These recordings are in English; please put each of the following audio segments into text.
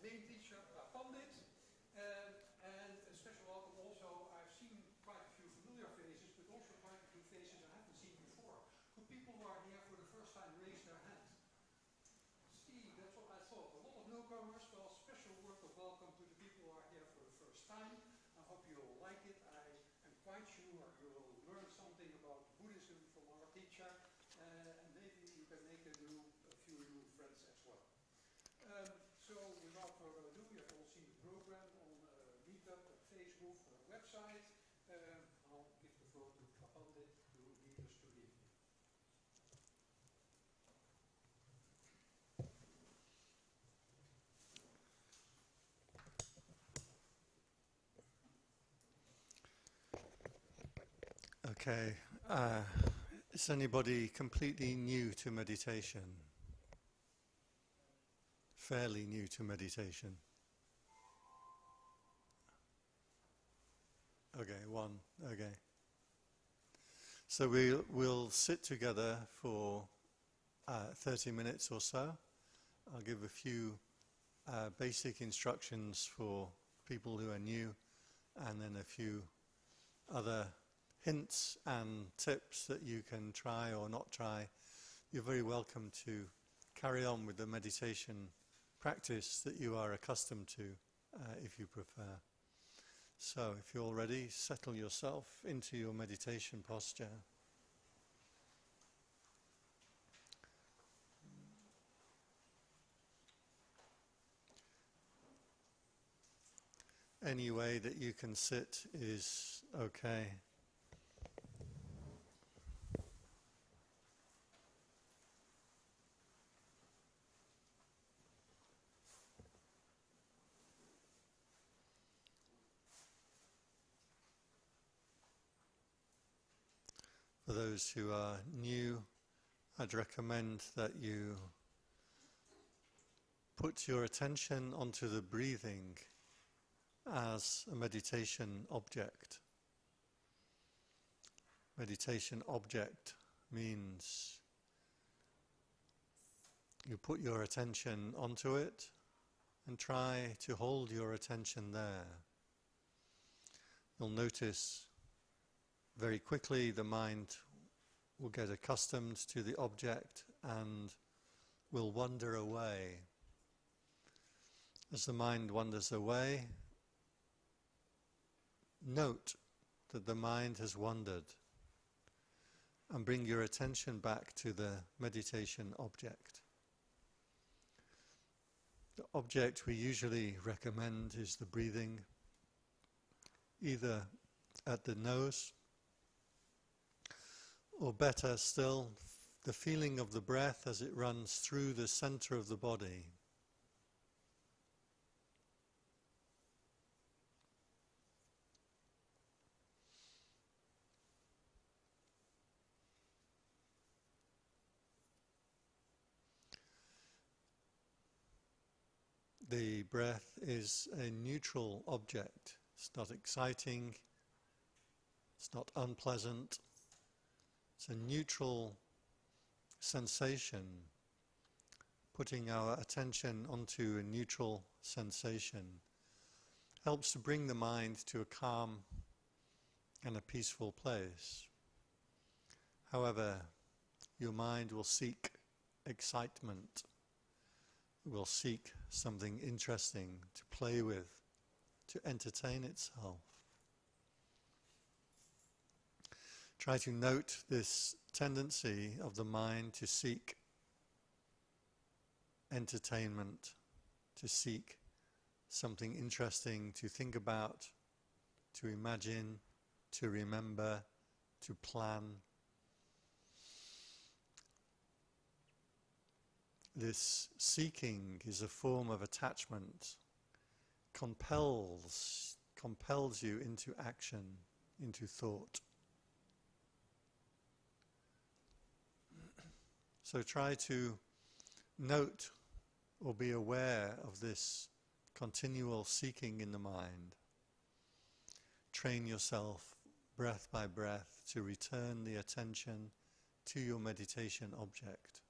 main teacher, Pandit, and a special welcome also. I've seen quite a few familiar faces, but also quite a few faces I haven't seen before. Could people who are here for the first time raise their hand? See, that's what I thought. A lot of newcomers. Well, special word of welcome to the people who are here for the first time. I hope you'll like it. I am quite sure you will learn something about Buddhism from our teacher, and maybe you can make a few new friends as well. So without further ado, you have all seen the program on Meetup, Facebook, website. I'll give the floor to Pandit to lead us to the evening. Okay, is anybody completely new to meditation? Fairly new to meditation? Okay, one, okay. So we'll sit together for 30 minutes or so. I'll give a few basic instructions for people who are new, and then a few other hints and tips that you can try or not try. You're very welcome to carry on with the meditation practice that you are accustomed to, if you prefer. So, if you're all ready, settle yourself into your meditation posture. Any way that you can sit is okay. For those who are new, I'd recommend that you put your attention onto the breathing as a meditation object. Meditation object means you put your attention onto it and try to hold your attention there. You'll notice very quickly the mind will get accustomed to the object and will wander away. As the mind wanders away, note that the mind has wandered and bring your attention back to the meditation object. The object we usually recommend is the breathing, either at the nose, or better still, the feeling of the breath as it runs through the center of the body. The breath is a neutral object. It's not exciting, it's not unpleasant. It's a neutral sensation. Putting our attention onto a neutral sensation helps to bring the mind to a calm and a peaceful place. However, your mind will seek excitement, will seek something interesting to play with, to entertain itself. Try to note this tendency of the mind to seek entertainment, to seek something interesting to think about, to imagine, to remember, to plan. This seeking is a form of attachment, compels you into action, into thought. So try to note or be aware of this continual seeking in the mind. Train yourself, breath by breath, to return the attention to your meditation object.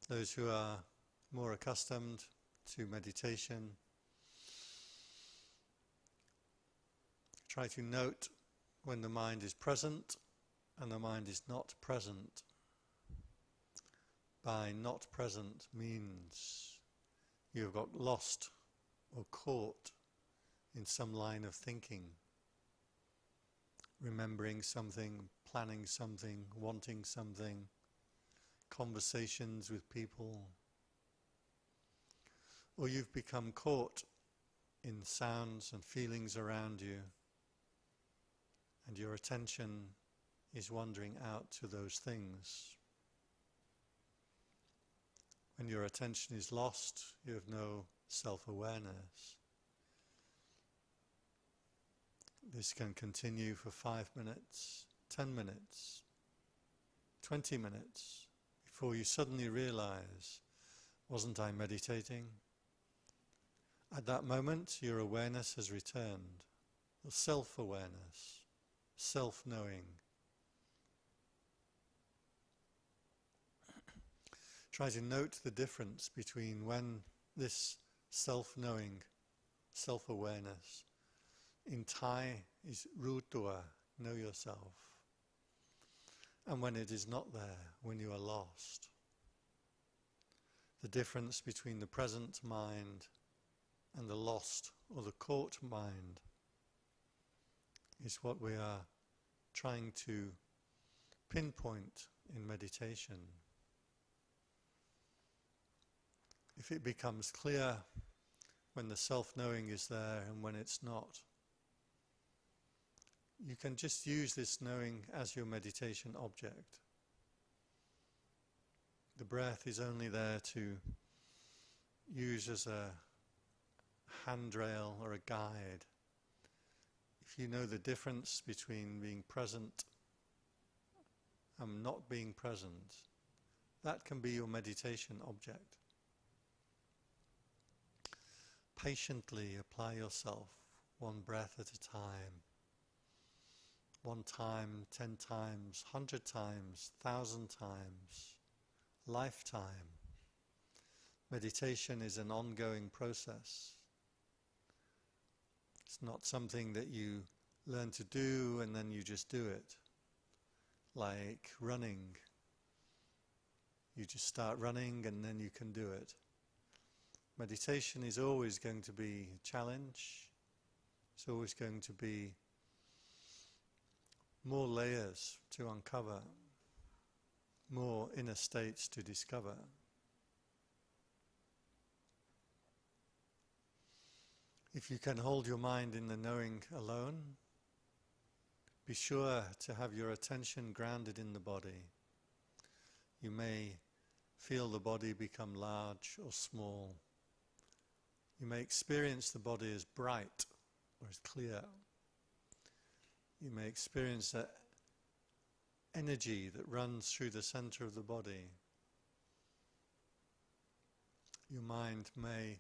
Those who are more accustomed to meditation, try to note when the mind is present and the mind is not present. By not present means you have got lost or caught in some line of thinking, remembering something, planning something, wanting something, conversations with people, or you've become caught in sounds and feelings around you, and your attention is wandering out to those things. When your attention is lost, you have no self-awareness. This can continue for 5 minutes, 10 minutes, 20 minutes, before you suddenly realize, wasn't I meditating? At that moment, your awareness has returned, self-awareness, self-knowing. Try to note the difference between when this self-knowing, self-awareness, in Thai is rutua, know yourself, and when it is not there, when you are lost. The difference between the present mind and the lost or the caught mind is what we are trying to pinpoint in meditation. If it becomes clear when the self-knowing is there and when it's not, you can just use this knowing as your meditation object. The breath is only there to use as a handrail or a guide. If you know the difference between being present and not being present, that can be your meditation object. Patiently apply yourself, one breath at a time. 1 time, 10 times, 100 times, 1,000 times, lifetime. Meditation is an ongoing process. It's not something that you learn to do and then you just do it. Like running. You just start running and then you can do it. Meditation is always going to be a challenge. It's always going to be more layers to uncover, more inner states to discover. If you can hold your mind in the knowing alone, be sure to have your attention grounded in the body. You may feel the body become large or small. You may experience the body as bright or as clear. You may experience that energy that runs through the center of the body. Your mind may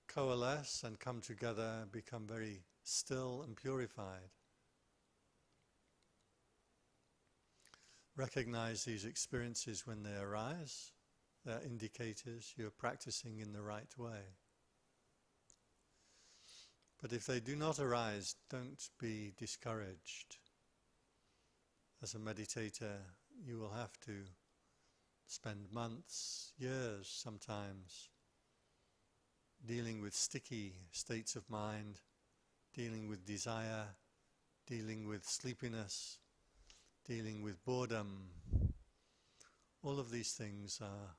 coalesce and come together, become very still and purified. Recognize these experiences when they arise. They're indicators you're practicing in the right way. But if they do not arise, don't be discouraged. As a meditator, you will have to spend months, years sometimes, dealing with sticky states of mind, dealing with desire, dealing with sleepiness, dealing with boredom. All of these things are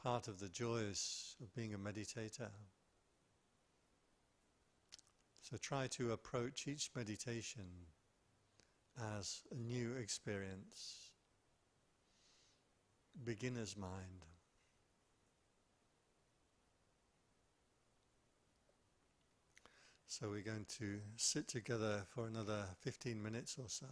part of the joys of being a meditator. So try to approach each meditation as a new experience, beginner's mind. So we're going to sit together for another 15 minutes or so.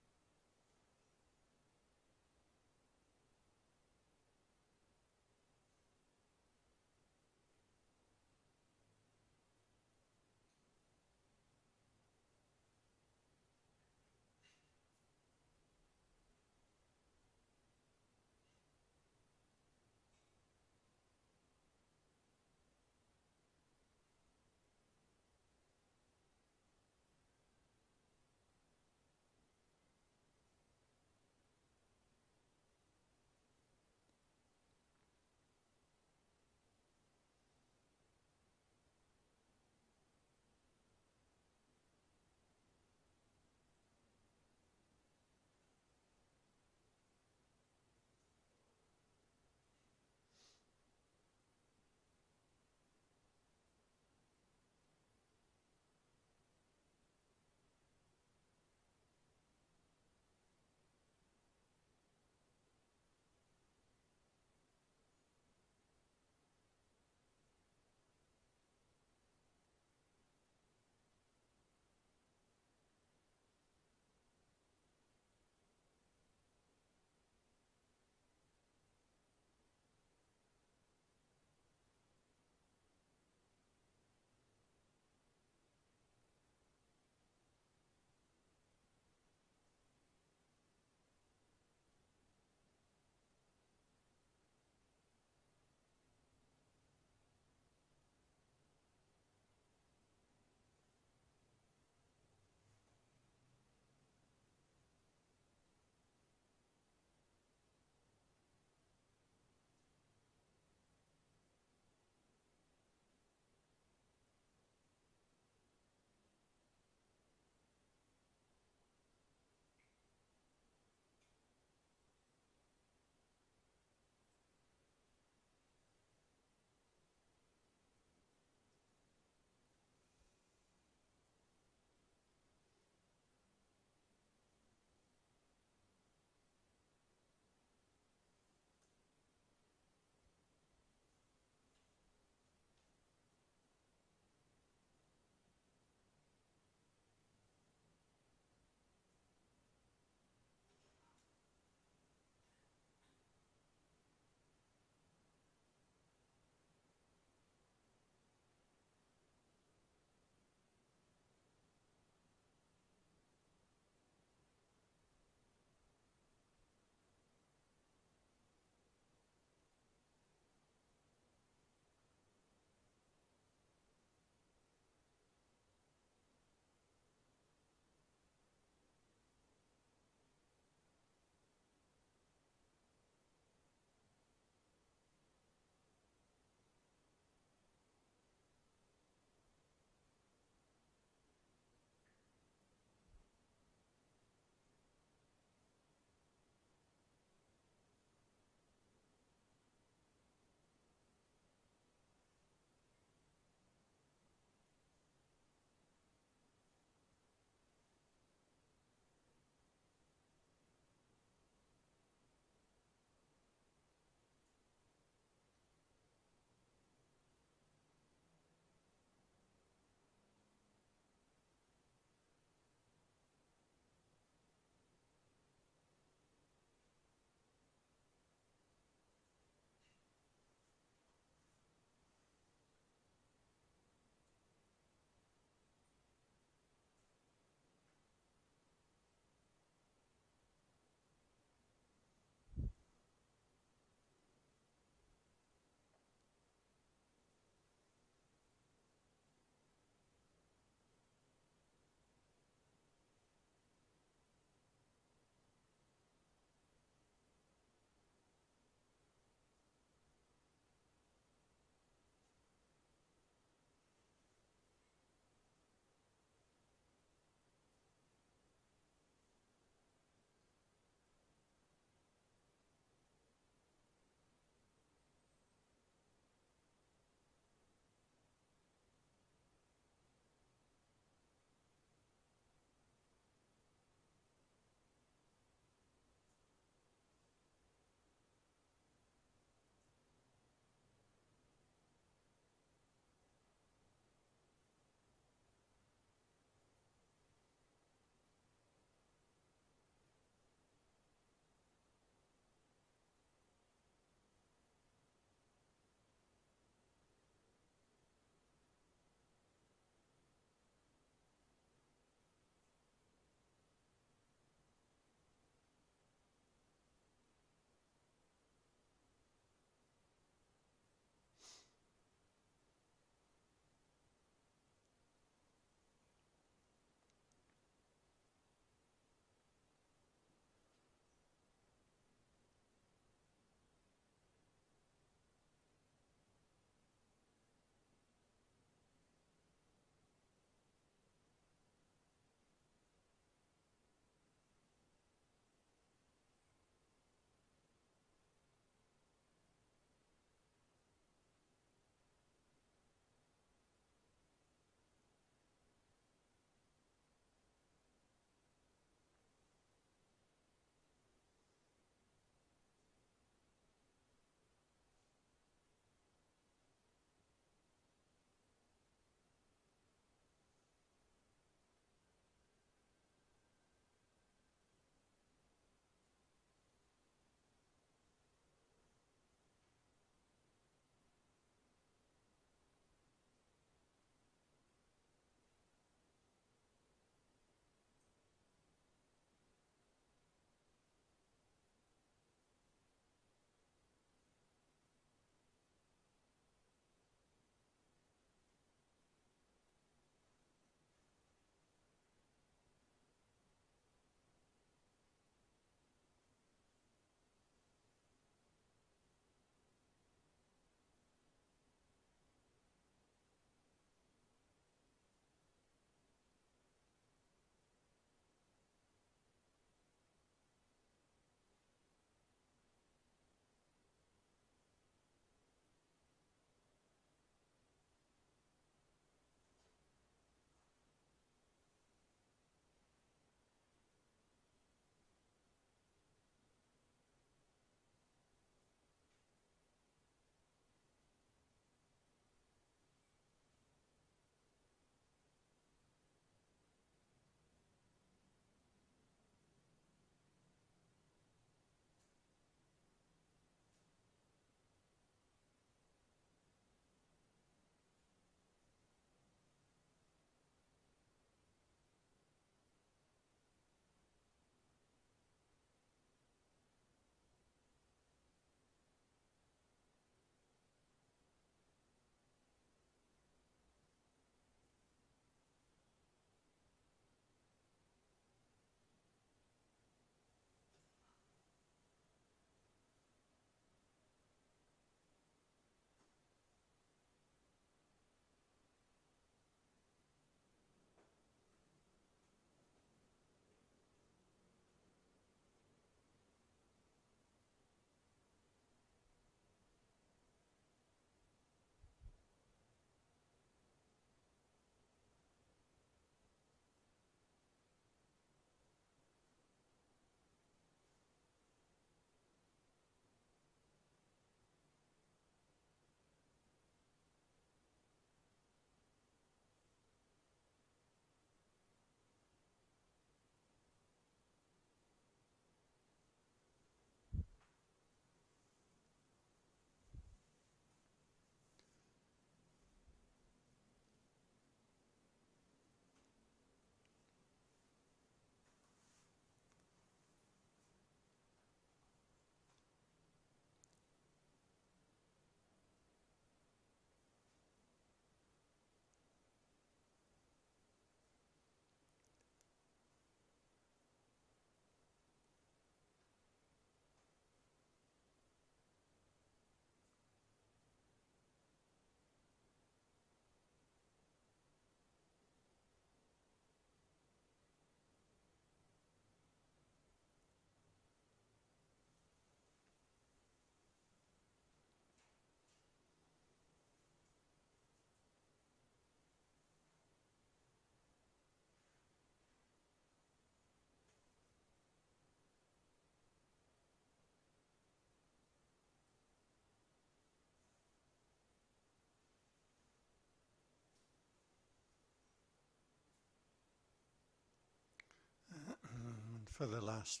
for the last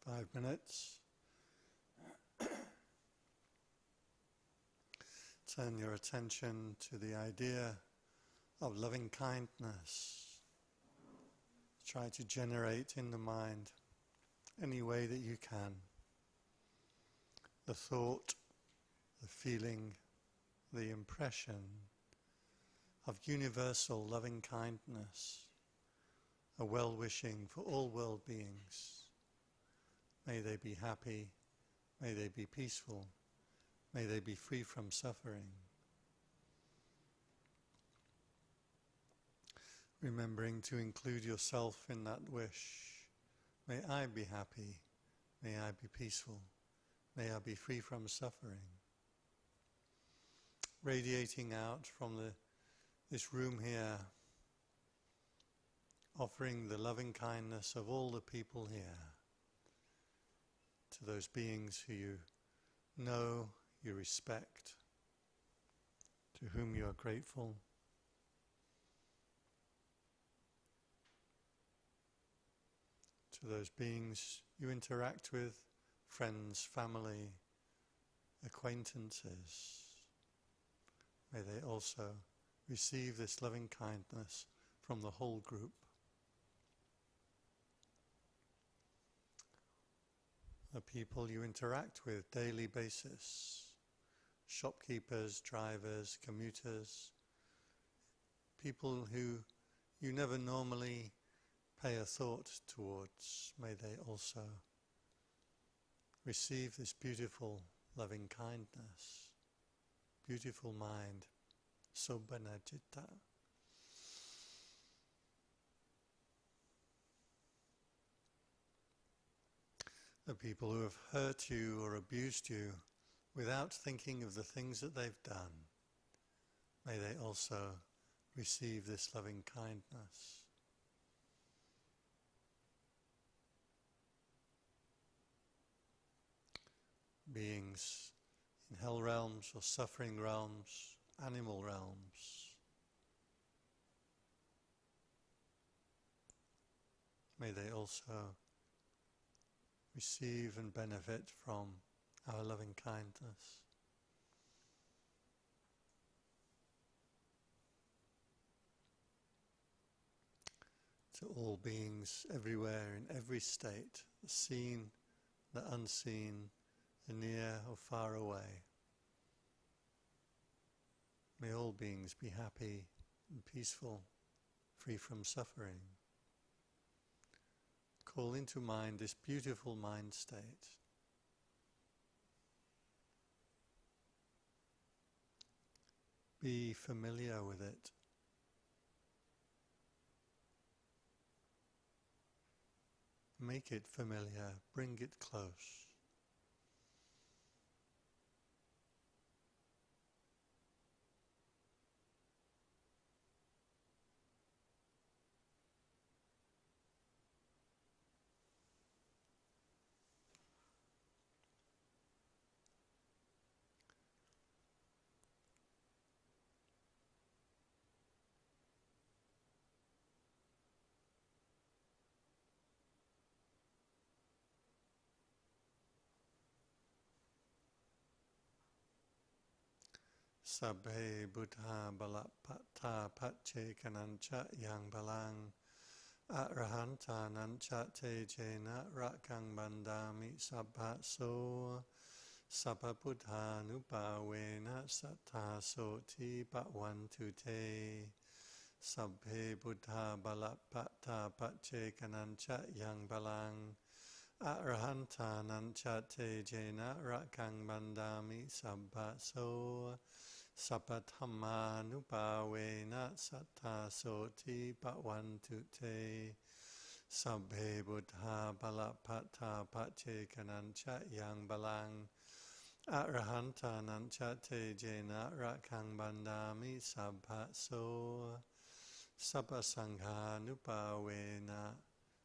5 minutes. Turn your attention to the idea of loving kindness. Try to generate in the mind any way that you can the thought, the feeling, the impression of universal loving kindness, a well-wishing for all world beings. May they be happy, may they be peaceful, may they be free from suffering. Remembering to include yourself in that wish. May I be happy, may I be peaceful, may I be free from suffering. Radiating out from this room here, offering the loving kindness of all the people here to those beings who you know, you respect, to whom you are grateful. To those beings you interact with, friends, family, acquaintances. May they also receive this loving kindness from the whole group. The people you interact with daily basis, shopkeepers, drivers, commuters, people who you never normally pay a thought towards, may they also receive this beautiful loving kindness, beautiful mind, sobhana citta. The people who have hurt you or abused you without thinking of the things that they've done, may they also receive this loving kindness. Beings in hell realms or suffering realms, animal realms, may they also receive and benefit from our loving kindness. To all beings everywhere, in every state, the seen, the unseen, the near or far away. May all beings be happy and peaceful, free from suffering. Call into mind this beautiful mind state. Be familiar with it. Make it familiar, bring it close. Sabhe buddha balapata pache kanancha yang balang arahanta nancha te jena rakang bandami sabha so sabha buddha nupawena sattha soti bhagwantu te sabhe buddha balapata pache kanancha yang balang arahanta nancha te jena rakang bandami sabha so Sappathamma nupavena sattha soti bhagwantu te Sabbhe buddha balapata pache kanancha yang balang Arahanta nancha te jena rakang bandami sabbha so Sabba sangha nupavena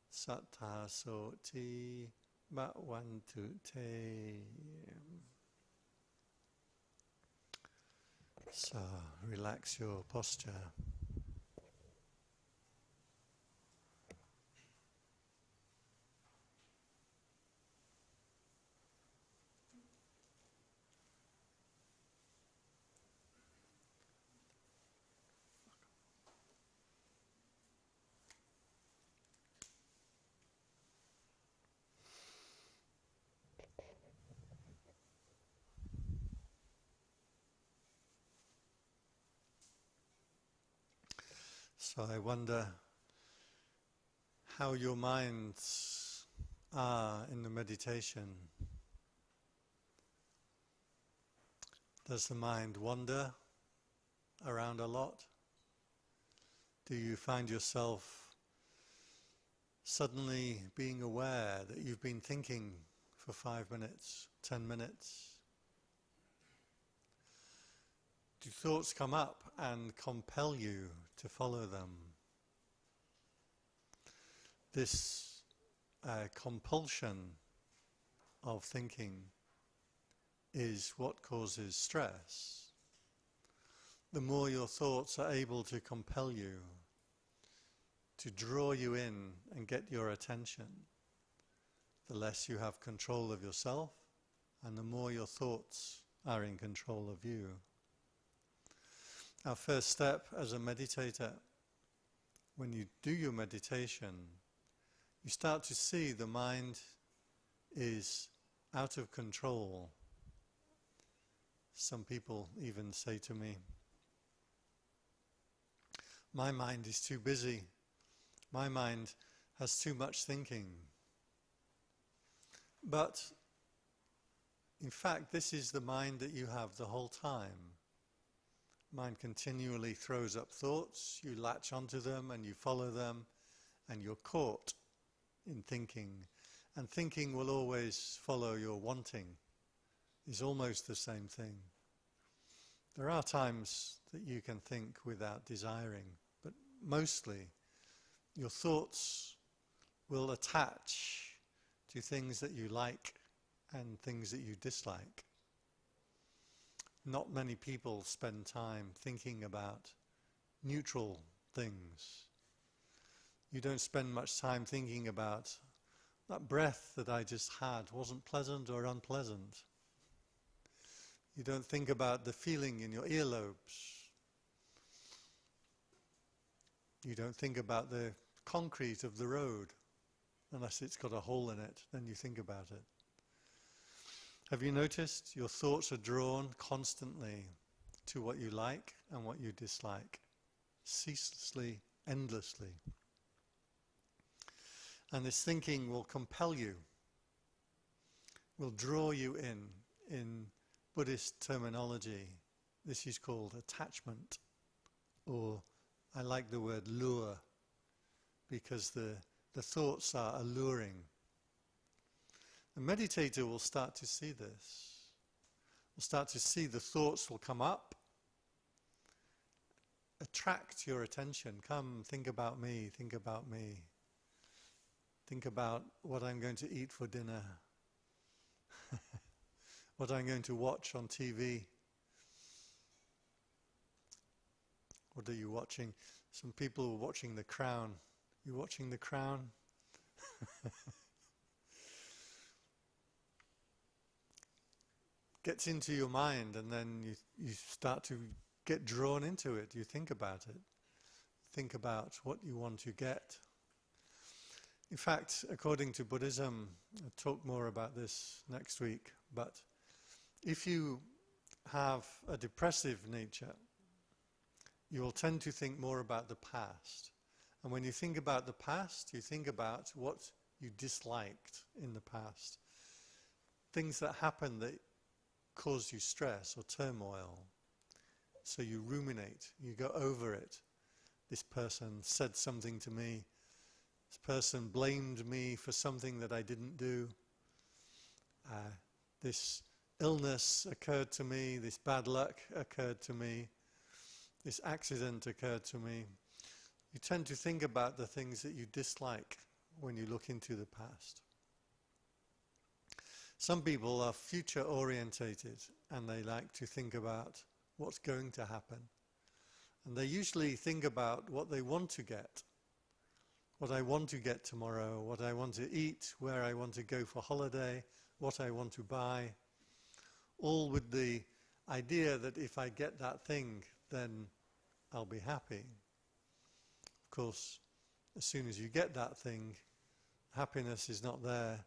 sattha soti bhagwantu te. So, relax your posture. So I wonder how your minds are in the meditation. Does the mind wander around a lot? Do you find yourself suddenly being aware that you've been thinking for 5 minutes, 10 minutes? Do thoughts come up and compel you to follow them? This compulsion of thinking is what causes stress. The more your thoughts are able to compel you, to draw you in and get your attention, the less you have control of yourself, and the more your thoughts are in control of you. Our first step as a meditator, when you do your meditation, you start to see the mind is out of control. Some people even say to me, my mind is too busy. My mind has too much thinking. But in fact, this is the mind that you have the whole time. Mind continually throws up thoughts, you latch onto them and you follow them, and you're caught in thinking. And thinking will always follow your wanting. It's almost the same thing. There are times that you can think without desiring, but mostly your thoughts will attach to things that you like and things that you dislike. Not many people spend time thinking about neutral things. You don't spend much time thinking about that breath that I just had wasn't pleasant or unpleasant. You don't think about the feeling in your earlobes. You don't think about the concrete of the road, unless it's got a hole in it, then you think about it. Have you noticed your thoughts are drawn constantly to what you like and what you dislike, ceaselessly, endlessly. And this thinking will compel you, will draw you in. In Buddhist terminology, this is called attachment, or I like the word lure, because the thoughts are alluring. The meditator will start to see this. Will start to see the thoughts will come up, attract your attention. Come, think about me, think about me. Think about what I'm going to eat for dinner, what I'm going to watch on TV. What are you watching? Some people are watching The Crown. You watching The Crown? Gets into your mind, and then you start to get drawn into it. You think about it. Think about what you want to get. In fact, according to Buddhism, I'll talk more about this next week, but if you have a depressive nature, you will tend to think more about the past. And when you think about the past, you think about what you disliked in the past. Things that happened that cause you stress or turmoil. So you ruminate, you go over it. This person said something to me. This person blamed me for something that I didn't do. This illness occurred to me, this bad luck occurred to me, this accident occurred to me. You tend to think about the things that you dislike when you look into the past. Some people are future orientated and they like to think about what's going to happen. And they usually think about what they want to get. What I want to get tomorrow, what I want to eat, where I want to go for holiday, what I want to buy. All with the idea that if I get that thing, then I'll be happy. Of course, as soon as you get that thing, happiness is not there.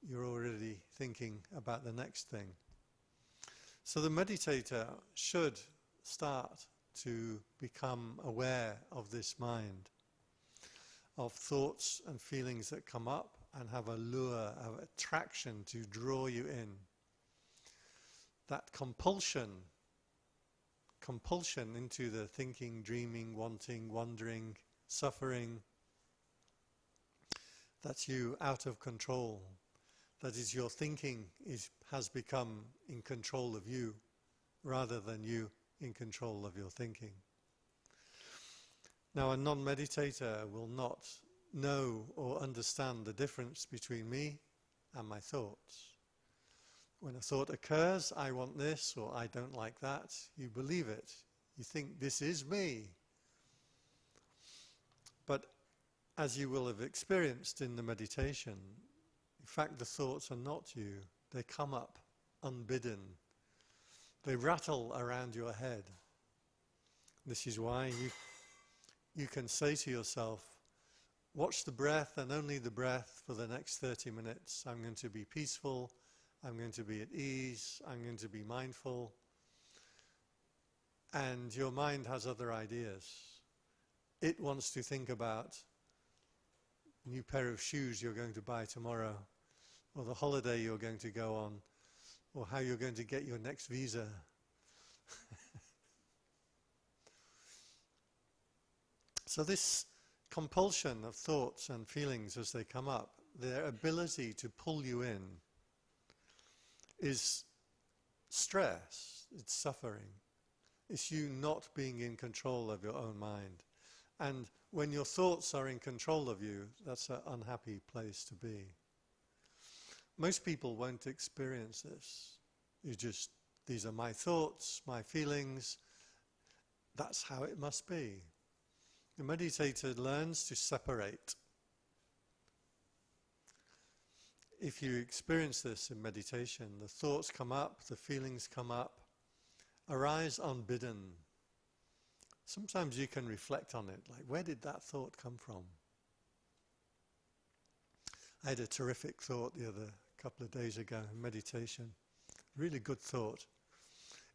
You're already thinking about the next thing. So the meditator should start to become aware of this mind, of thoughts and feelings that come up and have a lure, of attraction to draw you in. That compulsion into the thinking, dreaming, wanting, wandering, suffering, that's you out of control. That is, your thinking has become in control of you rather than you in control of your thinking. Now, a non-meditator will not know or understand the difference between me and my thoughts. When a thought occurs, I want this or I don't like that, you believe it. You think this is me. But as you will have experienced in the meditation, in fact the thoughts are not you. They come up unbidden. They rattle around your head. This is why you can say to yourself, watch the breath and only the breath for the next 30 minutes. I'm going to be peaceful. I'm going to be at ease. I'm going to be mindful. And your mind has other ideas. It wants to think about a new pair of shoes you're going to buy tomorrow, or the holiday you're going to go on, or how you're going to get your next visa. So this compulsion of thoughts and feelings as they come up, their ability to pull you in, is stress, it's suffering. It's you not being in control of your own mind. And when your thoughts are in control of you, that's an unhappy place to be. Most people won't experience this. These are my thoughts, my feelings. That's how it must be. The meditator learns to separate. If you experience this in meditation, the thoughts come up, the feelings come up, arise unbidden. Sometimes you can reflect on it, like, where did that thought come from? I had a terrific thought the other couple of days ago in meditation. Really good thought.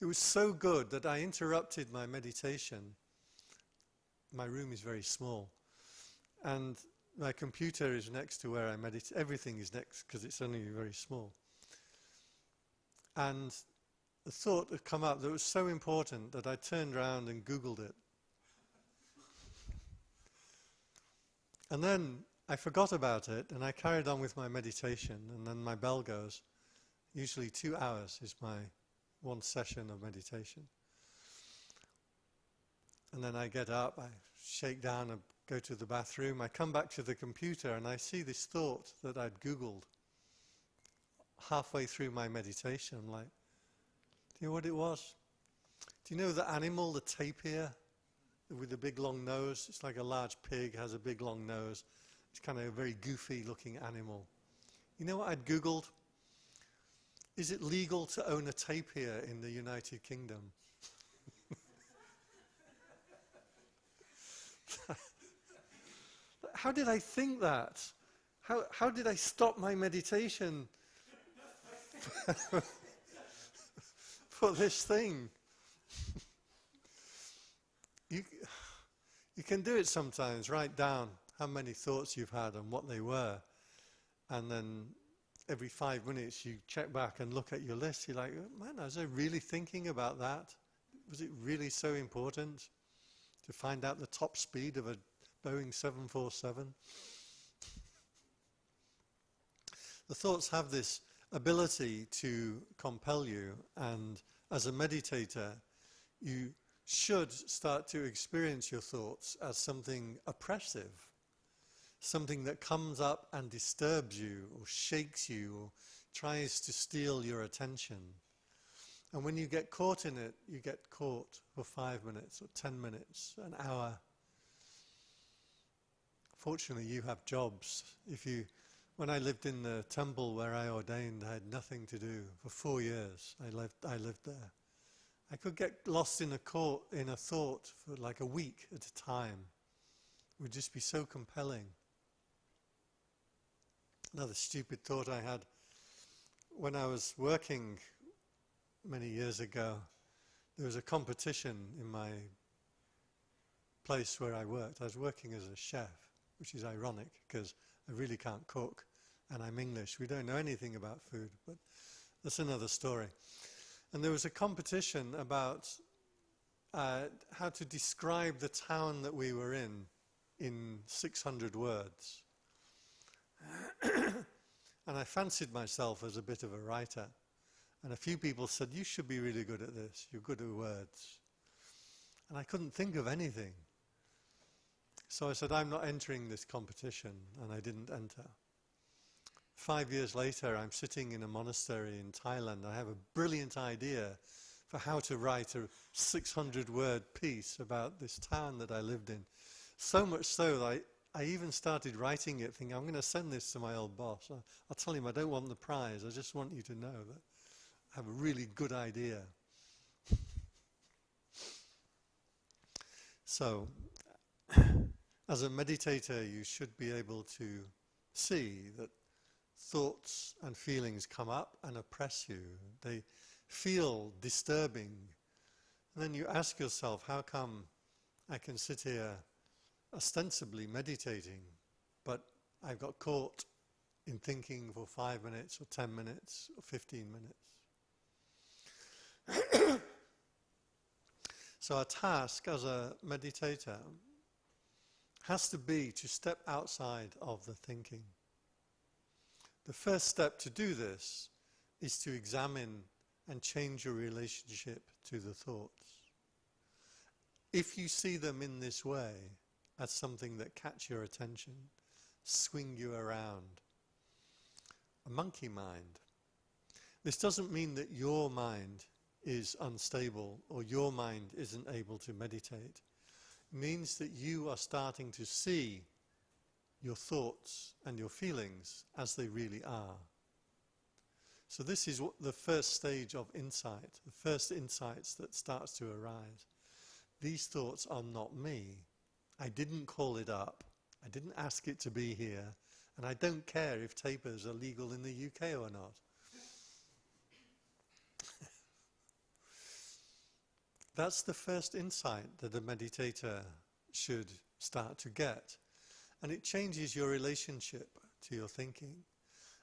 It was so good that I interrupted my meditation. My room is very small. And my computer is next to where I meditate. Everything is next because it's only very small. And the thought had come up that was so important that I turned around and Googled it. And then I forgot about it and I carried on with my meditation, and then my bell goes. Usually 2 hours is my one session of meditation. And then I get up, I shake down and go to the bathroom. I come back to the computer and I see this thought that I'd Googled halfway through my meditation. I'm like, do you know what it was? Do you know the animal, the tapir, with the big long nose? It's like a large pig, has a big long nose. It's kind of a very goofy looking animal. You know what I'd Googled? Is it legal to own a tapir in the United Kingdom? How did I think that? How did I stop my meditation for this thing? You can do it sometimes. Write down how many thoughts you've had and what they were. And then every 5 minutes you check back and look at your list. You're like, man, was I really thinking about that? Was it really so important to find out the top speed of a Boeing 747? The thoughts have this ability to compel you, and as a meditator, you should start to experience your thoughts as something oppressive, something that comes up and disturbs you, or shakes you, or tries to steal your attention. And when you get caught in it, you get caught for 5 minutes, or 10 minutes, an hour. Fortunately, you have jobs. When I lived in the temple where I ordained, I had nothing to do for 4 years. I lived there. I could get lost in a thought for like a week at a time. It would just be so compelling. Another stupid thought I had when I was working many years ago. There was a competition in my place where I worked. I was working as a chef, which is ironic because I really can't cook and I'm English. We don't know anything about food, but that's another story. And there was a competition about how to describe the town that we were in 600 words. And I fancied myself as a bit of a writer. And a few people said, you should be really good at this. You're good at words. And I couldn't think of anything. So I said, I'm not entering this competition. And I didn't enter. 5 years later, I'm sitting in a monastery in Thailand. I have a brilliant idea for how to write a 600-word piece about this town that I lived in. So much so that I even started writing it, thinking, I'm going to send this to my old boss. I'll tell him I don't want the prize. I just want you to know that I have a really good idea. So, as a meditator, you should be able to see that thoughts and feelings come up and oppress you. They feel disturbing. And then you ask yourself, how come I can sit here ostensibly meditating, but I've got caught in thinking for 5 minutes or 10 minutes or 15 minutes? So our task as a meditator has to be to step outside of the thinking. The first step to do this is to examine and change your relationship to the thoughts. If you see them in this way, as something that catch your attention, swing you around, a monkey mind. This doesn't mean that your mind is unstable or your mind isn't able to meditate. It means that you are starting to see your thoughts and your feelings as they really are. So this is the first stage of insight, the first insights that starts to arise. These thoughts are not me. I didn't call it up. I didn't ask it to be here. And I don't care if tapers are legal in the UK or not. That's the first insight that a meditator should start to get. And it changes your relationship to your thinking.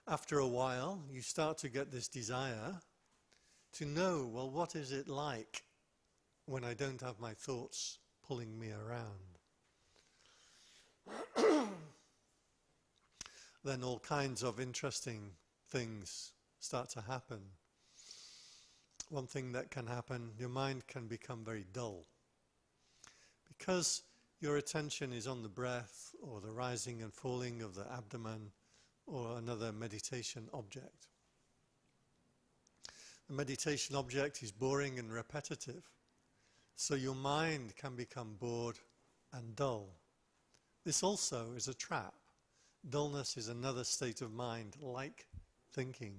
After a while, you start to get this desire to know, well, what is it like when I don't have my thoughts pulling me around? Then all kinds of interesting things start to happen. One thing that can happen, your mind can become very dull. Because your attention is on the breath or the rising and falling of the abdomen or another meditation object. The meditation object is boring and repetitive, so your mind can become bored and dull. This also is a trap. Dullness is another state of mind, like thinking,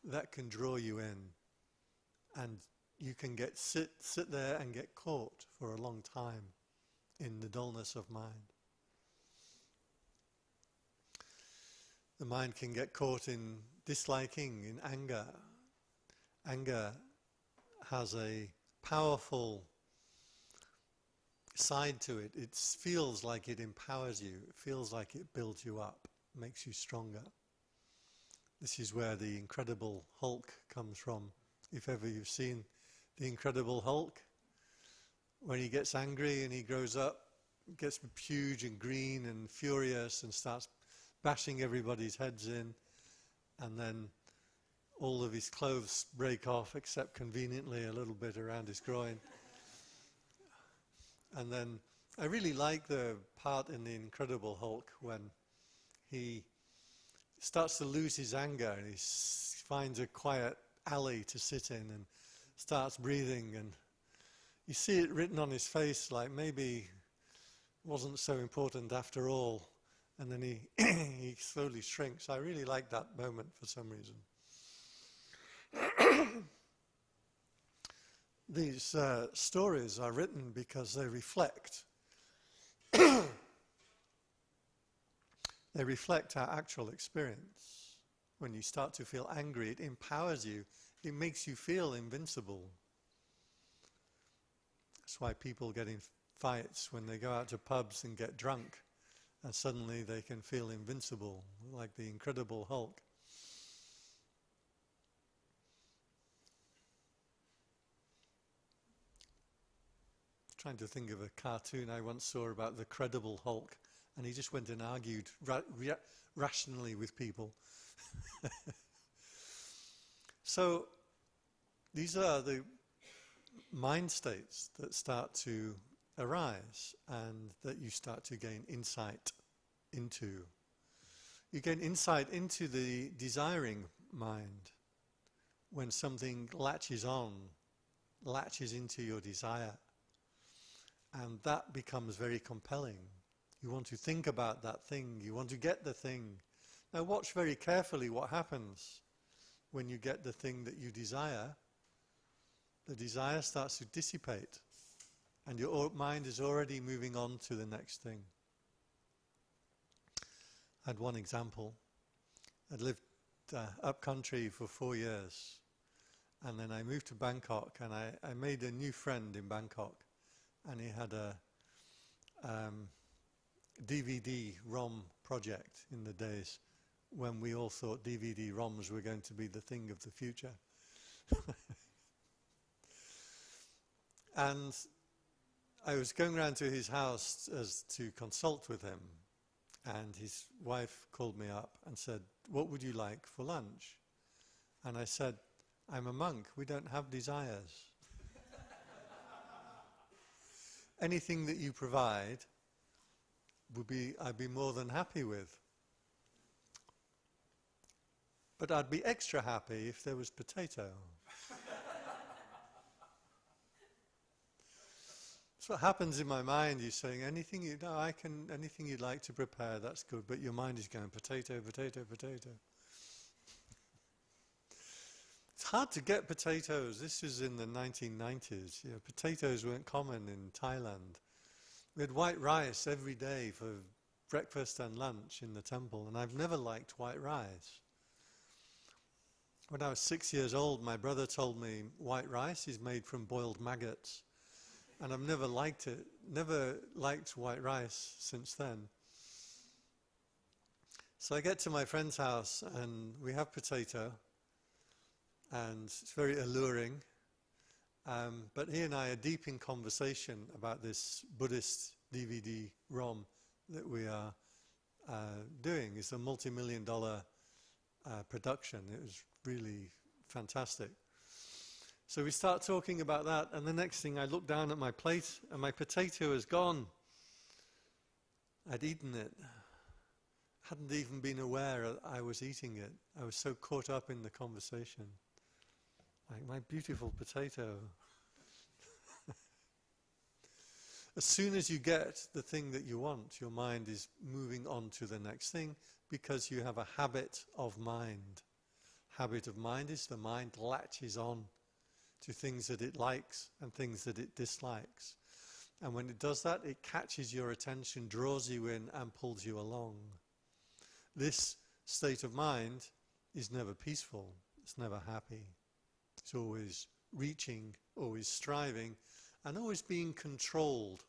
that can draw you in. And you can sit there and get caught for a long time in the dullness of mind. The mind can get caught in disliking, in anger. Anger has a powerful side to it. It feels like it empowers you. It feels like it builds you up, makes you stronger. This is where the Incredible Hulk comes from. If ever you've seen the Incredible Hulk, when he gets angry and he grows up, gets huge and green and furious and starts bashing everybody's heads in, and then all of his clothes break off except conveniently a little bit around his groin. And then I really like the part in the Incredible Hulk when he starts to lose his anger and he finds a quiet alley to sit in and starts breathing, and you see it written on his face like maybe it wasn't so important after all, and then he slowly shrinks. I really like that moment for some reason. These stories are written because they reflect they reflect our actual experience. When you start to feel angry, it empowers you. It makes you feel invincible. That's why people get fights, when they go out to pubs and get drunk, and suddenly they can feel invincible, like the Incredible Hulk. Trying to think of a cartoon I once saw about the Credible Hulk, and he just went and argued rationally with people. So these are the mind states that start to arise and that you start to gain insight into. You gain insight into the desiring mind when something latches into your desire. And that becomes very compelling. You want to think about that thing. You want to get the thing. Now watch very carefully what happens when you get the thing that you desire. The desire starts to dissipate. And your mind is already moving on to the next thing. I had one example. I'd lived up country for 4 years. And then I moved to Bangkok, and I made a new friend in Bangkok. And he had a DVD-ROM project in the days when we all thought DVD-ROMs were going to be the thing of the future. And I was going round to his house to consult with him, and his wife called me up and said, "What would you like for lunch?" And I said, "I'm a monk, we don't have desires. Anything that you provide I'd be more than happy with. But I'd be extra happy if there was potato." That's what happens in my mind. You're saying anything anything you'd like to prepare, that's good. But your mind is going potato, potato, potato. It's hard to get potatoes. This was in the 1990s. You know, potatoes weren't common in Thailand. We had white rice every day for breakfast and lunch in the temple, and I've never liked white rice. When I was 6 years old, my brother told me white rice is made from boiled maggots, and I've never liked it, never liked white rice since then. So I get to my friend's house, and we have potato, and it's very alluring. But he and I are deep in conversation about this Buddhist DVD-ROM that we are doing. It's a multi-million-dollar production. It was really fantastic. So we start talking about that, and the next thing I look down at my plate, and my potato is gone. I'd eaten it. Hadn't even been aware I was eating it. I was so caught up in the conversation. Like, my beautiful potato. As soon as you get the thing that you want, your mind is moving on to the next thing because you have a habit of mind. Habit of mind is the mind latches on to things that it likes and things that it dislikes. And when it does that, it catches your attention, draws you in, and pulls you along. This state of mind is never peaceful. It's never happy. It's always reaching, always striving, and always being controlled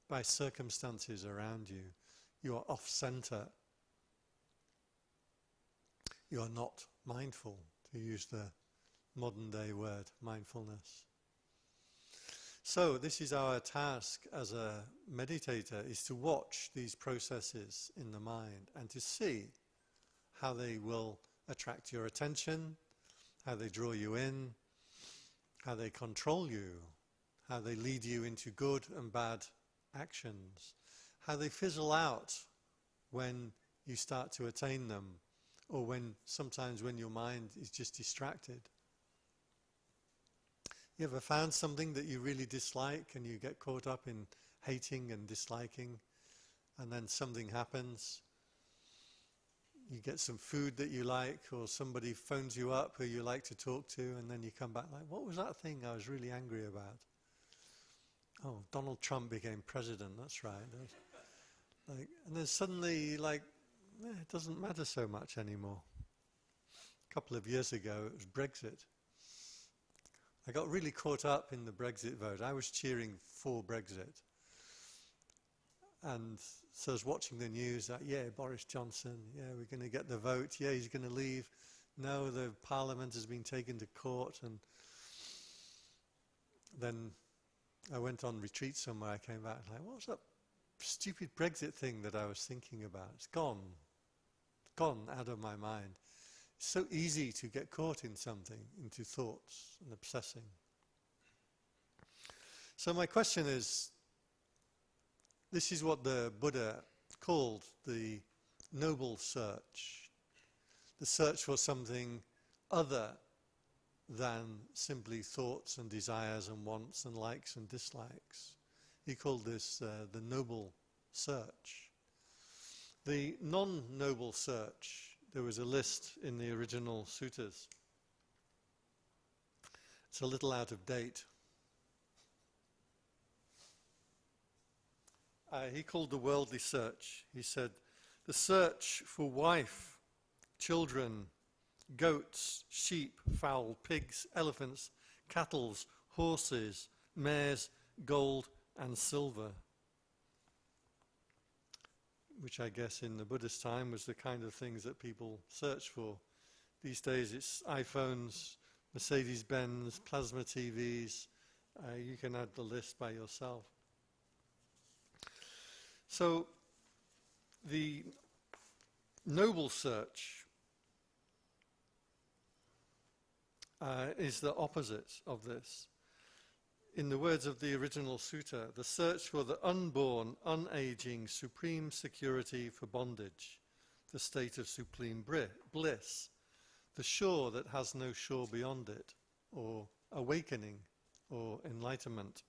by circumstances around you. You are off-center. You are not mindful, to use the modern-day word, mindfulness. So this is our task as a meditator, is to watch these processes in the mind and to see how they will attract your attention, how they draw you in, how they control you, how they lead you into good and bad actions, how they fizzle out when you start to attain them, or sometimes when your mind is just distracted. You ever found something that you really dislike and you get caught up in hating and disliking, and then something happens? You get some food that you like, or somebody phones you up who you like to talk to, and then you come back like, what was that thing I was really angry about? Oh, Donald Trump became president, that's right. And then suddenly, it doesn't matter so much anymore. A couple of years ago, it was Brexit. I got really caught up in the Brexit vote. I was cheering for Brexit. And so I was watching the news that, yeah, Boris Johnson, yeah, we're going to get the vote, yeah, he's going to leave. No, the parliament has been taken to court. And then I went on retreat somewhere. I came back like, what was that stupid Brexit thing that I was thinking about? It's gone out of my mind. It's so easy to get caught in something, into thoughts and obsessing. So my question is, this is what the Buddha called the noble search. The search for something other than simply thoughts and desires and wants and likes and dislikes. He called this the noble search. The non-noble search, there was a list in the original suttas. It's a little out of date. He called the worldly search. He said, the search for wife, children, goats, sheep, fowl, pigs, elephants, cattle, horses, mares, gold and silver. Which I guess in the Buddhist time was the kind of things that people search for. These days it's iPhones, Mercedes-Benz, plasma TVs. You can add the list by yourself. So the noble search is the opposite of this. In the words of the original sutta, the search for the unborn, unaging, supreme security for bondage, the state of supreme bliss, the shore that has no shore beyond it, or awakening, or enlightenment.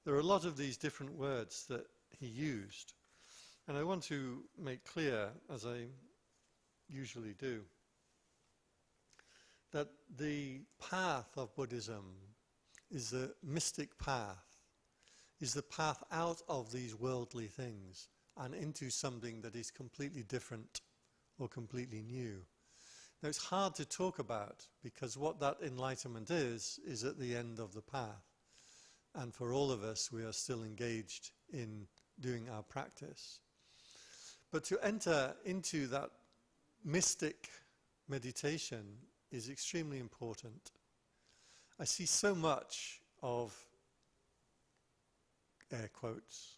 There are a lot of these different words that he used, and I want to make clear, as I usually do, that the path of Buddhism is the mystic path, is the path out of these worldly things and into something that is completely different or completely new. Now it's hard to talk about because what that enlightenment is at the end of the path. And for all of us, we are still engaged in doing our practice. But to enter into that mystic meditation is extremely important. I see so much of, air quotes,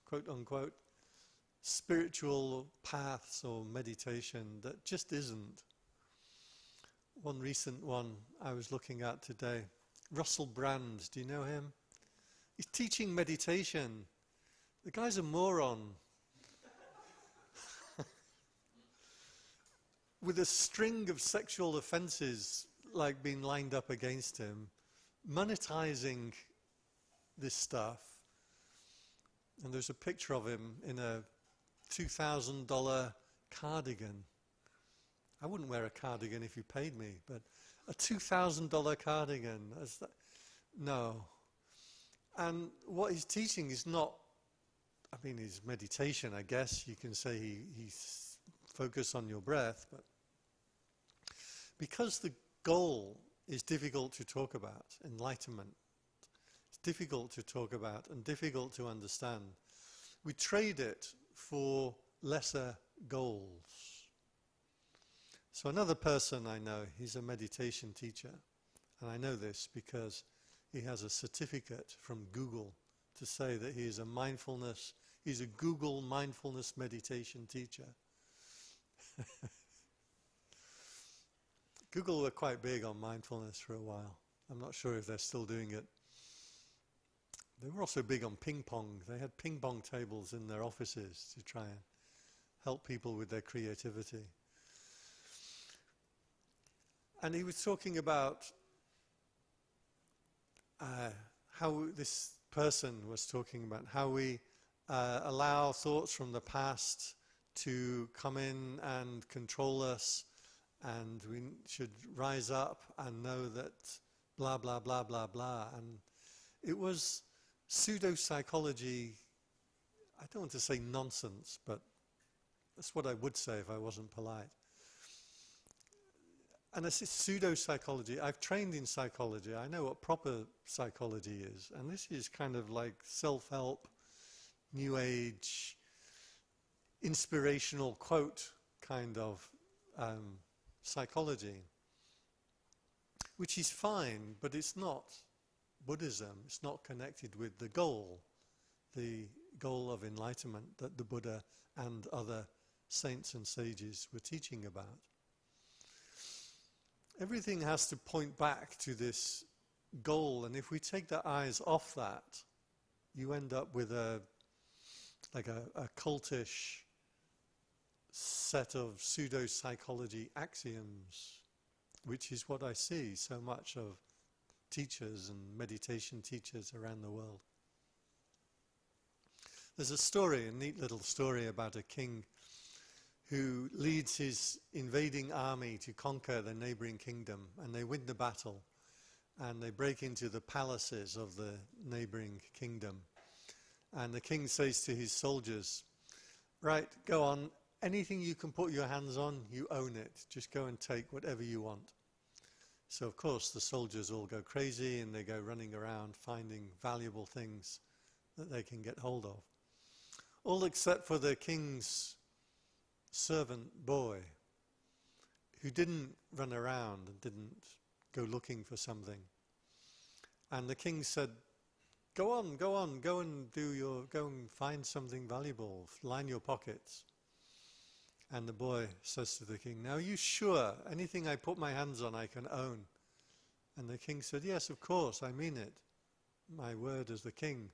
quote unquote, spiritual paths or meditation that just isn't. One recent one I was looking at today, Russell Brand, do you know him? He's teaching meditation. The guy's a moron. With a string of sexual offenses like being lined up against him, monetizing this stuff. And there's a picture of him in a $2,000 cardigan. I wouldn't wear a cardigan if you paid me, but a $2,000 cardigan, no. And what he's teaching is not, I mean, his meditation, I guess. You can say he's focused on your breath, but because the goal is difficult to talk about, enlightenment, it's difficult to talk about and difficult to understand, we trade it for lesser goals. So another person I know, he's a meditation teacher, and I know this because he has a certificate from Google to say that he is he's a Google mindfulness meditation teacher. Google were quite big on mindfulness for a while. I'm not sure if they're still doing it. They were also big on ping pong. They had ping pong tables in their offices to try and help people with their creativity. And he was talking about how this person was talking about how we allow thoughts from the past to come in and control us, and we should rise up and know that blah, blah, blah, blah, blah. And it was pseudo-psychology. I don't want to say nonsense, but that's what I would say if I wasn't polite. And this is pseudo-psychology. I've trained in psychology. I know what proper psychology is. And this is kind of like self-help, New Age, inspirational quote kind of psychology, which is fine, but it's not Buddhism. It's not connected with the goal of enlightenment that the Buddha and other saints and sages were teaching about. Everything has to point back to this goal, and if we take the eyes off that, you end up with a cultish set of pseudo-psychology axioms, which is what I see so much of teachers and meditation teachers around the world. There's a story, a neat little story about a king who leads his invading army to conquer the neighboring kingdom, and they win the battle, and they break into the palaces of the neighboring kingdom. And the king says to his soldiers, right, go on, anything you can put your hands on, you own it. Just go and take whatever you want. So of course the soldiers all go crazy and they go running around finding valuable things that they can get hold of. All except for the king's servant boy, who didn't run around and didn't go looking for something. And the king said, go on, go and find something valuable, line your pockets. And the boy says to the king, now are you sure anything I put my hands on I can own? And the king said, yes, of course, I mean it. My word as the king.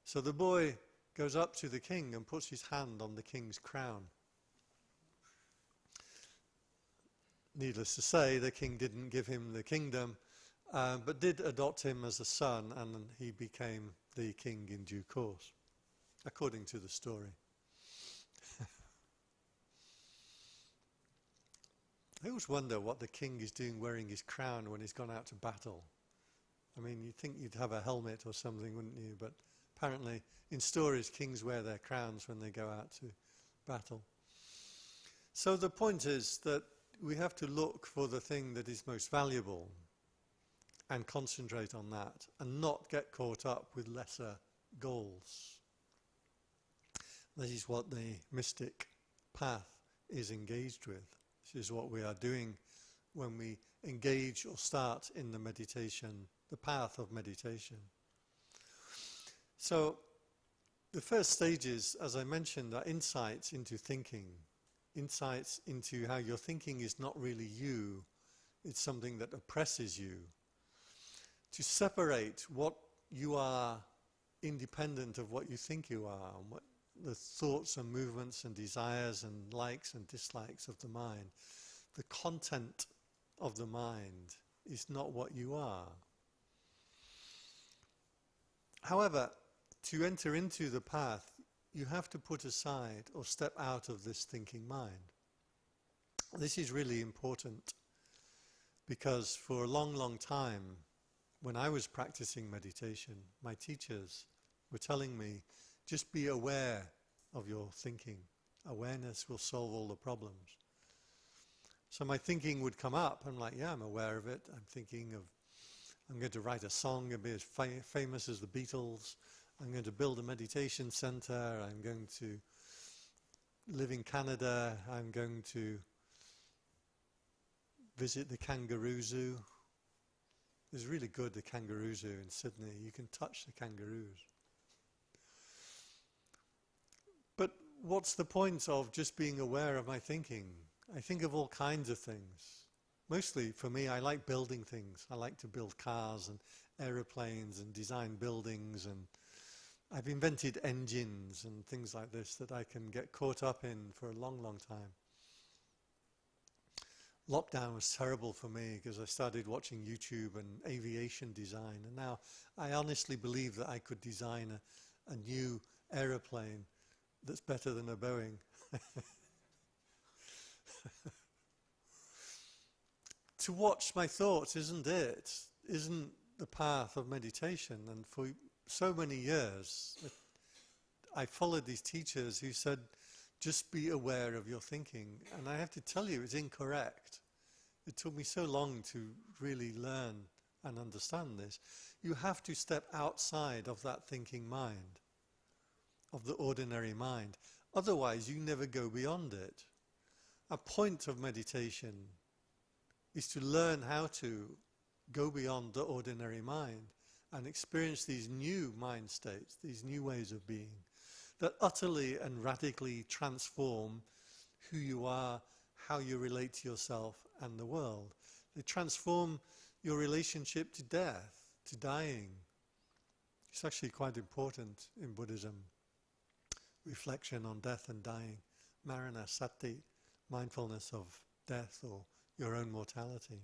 So the boy goes up to the king and puts his hand on the king's crown. Needless to say, the king didn't give him the kingdom, but did adopt him as a son, and he became the king in due course, according to the story. I always wonder what the king is doing wearing his crown when he's gone out to battle. I mean, you'd think you'd have a helmet or something, wouldn't you? But apparently, in stories, kings wear their crowns when they go out to battle. So the point is that we have to look for the thing that is most valuable and concentrate on that and not get caught up with lesser goals. This is what the mystic path is engaged with. This is what we are doing when we engage or start in the meditation, the path of meditation. So the first stages, as I mentioned, are insights into thinking, insights into how your thinking is not really you, it's something that oppresses you. To separate what you are independent of what you think you are, and what the thoughts and movements and desires and likes and dislikes of the mind. The content of the mind is not what you are. However, to enter into the path, you have to put aside or step out of this thinking mind. This is really important because for a long, long time, when I was practicing meditation, my teachers were telling me, just be aware of your thinking. Awareness will solve all the problems. So my thinking would come up. I'm like, yeah, I'm aware of it. I'm going to write a song and be as famous as the Beatles. I'm going to build a meditation center. I'm going to live in Canada. I'm going to visit the kangaroo zoo. It's really good, the kangaroo zoo in Sydney. You can touch the kangaroos. But what's the point of just being aware of my thinking? I think of all kinds of things. Mostly, for me, I like building things. I like to build cars and aeroplanes and design buildings, and I've invented engines and things like this that I can get caught up in for a long, long time. Lockdown was terrible for me because I started watching YouTube and aviation design, and now I honestly believe that I could design a new aeroplane that's better than a Boeing. To watch my thoughts, isn't the path of meditation? And for so many years, I followed these teachers who said, just be aware of your thinking. And I have to tell you, it's incorrect. It took me so long to really learn and understand this. You have to step outside of that thinking mind. of the ordinary mind. Otherwise, you never go beyond it. A point of meditation is to learn how to go beyond the ordinary mind and experience these new mind states, these new ways of being, that utterly and radically transform who you are, how you relate to yourself and the world. They transform your relationship to death, to dying. It's actually quite important in Buddhism. Reflection on death and dying. Marana sati, mindfulness of death or your own mortality.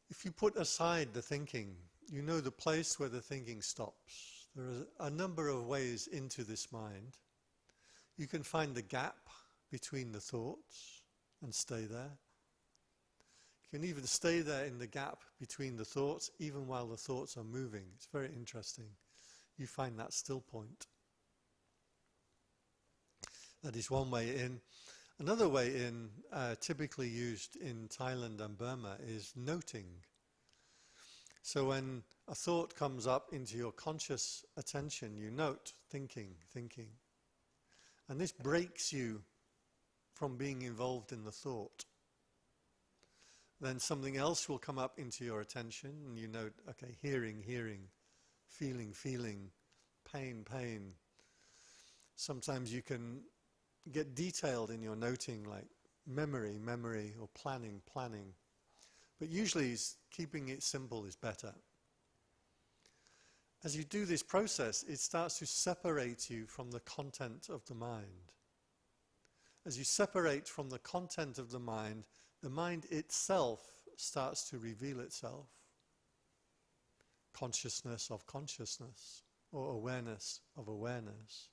If you put aside the thinking, you know the place where the thinking stops. There are a number of ways into this mind. You can find the gap between the thoughts and stay there. You can even stay there in the gap between the thoughts, even while the thoughts are moving. It's very interesting. You find that still point. That is one way in. Another way in, typically used in Thailand and Burma, is noting. So when a thought comes up into your conscious attention, you note thinking. And this breaks you from being involved in the thought. Then something else will come up into your attention, and you note, okay, hearing, feeling, pain. Sometimes you can get detailed in your noting, like memory, or planning. But usually keeping it simple is better. As you do this process, it starts to separate you from the content of the mind. As you separate from the content of the mind itself starts to reveal itself. Consciousness of consciousness, or awareness of awareness.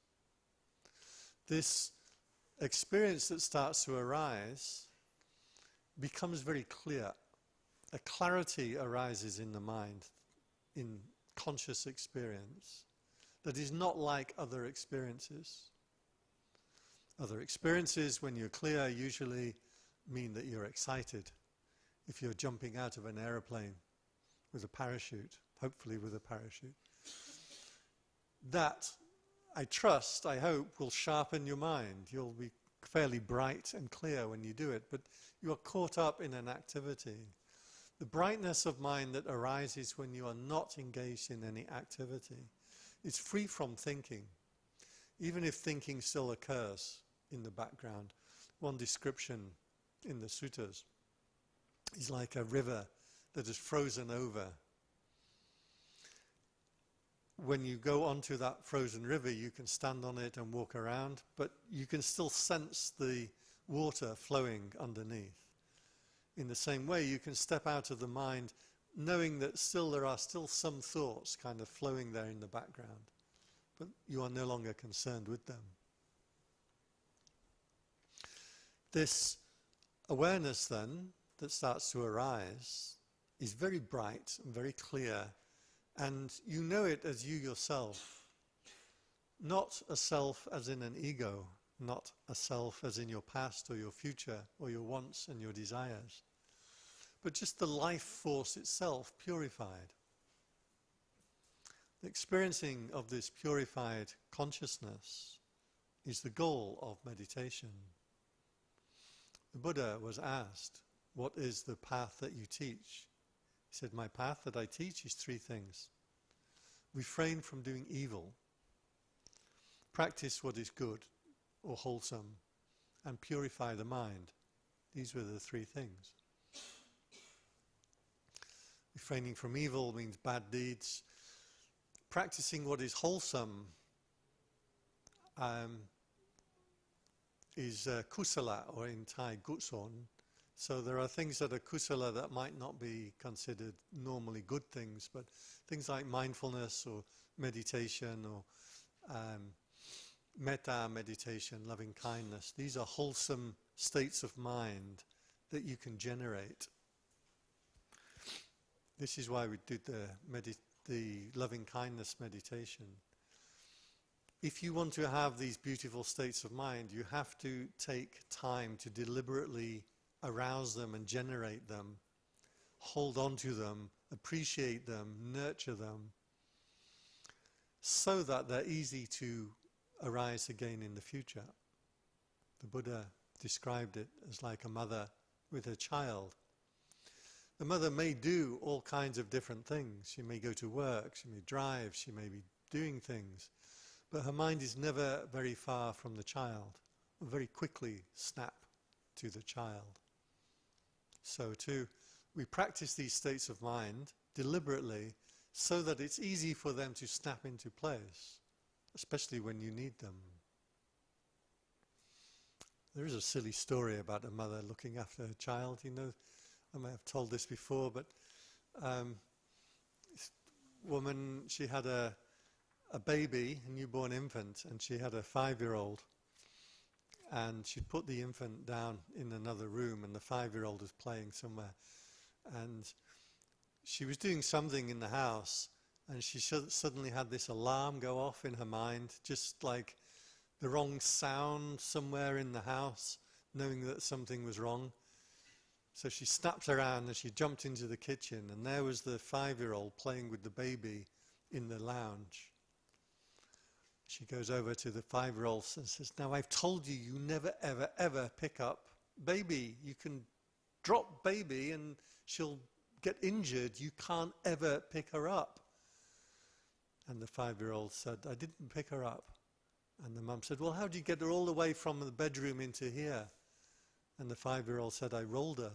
This experience that starts to arise becomes very clear. A clarity arises in the mind, in conscious experience, that is not like other experiences. Other experiences, when you're clear, usually mean that you're excited. If you're jumping out of an aeroplane with a parachute, hopefully with a parachute. That, I trust, I hope, will sharpen your mind. You'll be fairly bright and clear when you do it, but you are caught up in an activity. The brightness of mind that arises when you are not engaged in any activity is free from thinking, even if thinking still occurs in the background. One description in the suttas is like a river that is frozen over. When you go onto that frozen river, you can stand on it and walk around, but you can still sense the water flowing underneath. In the same way, you can step out of the mind knowing that there are still some thoughts kind of flowing there in the background, but you are no longer concerned with them. This awareness then that starts to arise is very bright and very clear, and you know it as you yourself, not a self as in an ego, not a self as in your past or your future or your wants and your desires, but just the life force itself purified. The experiencing of this purified consciousness is the goal of meditation. The Buddha was asked, "What is the path that you teach?" He said, "My path that I teach is 3 things. Refrain from doing evil, practice what is good or wholesome, and purify the mind." These were the 3 things. Refraining from evil means bad deeds. Practicing what is wholesome is kusala, or in Thai, gutson. So there are things that are kusala that might not be considered normally good things, but things like mindfulness or meditation or metta meditation, loving kindness. These are wholesome states of mind that you can generate. This is why we did the loving kindness meditation. If you want to have these beautiful states of mind, you have to take time to deliberately arouse them and generate them, hold on to them, appreciate them, nurture them. so that they're easy to arise again in the future. The Buddha described it as like a mother with her child. The mother may do all kinds of different things. She may go to work, she may drive, she may be doing things, but her mind is never very far from the child, or very quickly snap to the child. So too, we practice these states of mind deliberately so that it's easy for them to snap into place, especially when you need them. There is a silly story about a mother looking after her child. You know, I may have told this before, but this woman, she had a baby, a newborn infant, and she had a 5-year-old. And she'd put the infant down in another room, and the 5-year-old was playing somewhere. And she was doing something in the house, and she suddenly had this alarm go off in her mind, just like the wrong sound somewhere in the house, knowing that something was wrong. So she snapped around and she jumped into the kitchen, and there was the 5-year-old playing with the baby in the lounge. She goes over to the 5-year-old and says, "Now I've told you, you never, ever, ever pick up baby. You can drop baby and she'll get injured. You can't ever pick her up." And the 5-year-old said, "I didn't pick her up." And the mum said, "Well, how did you get her all the way from the bedroom into here?" And the 5-year-old said, "I rolled her."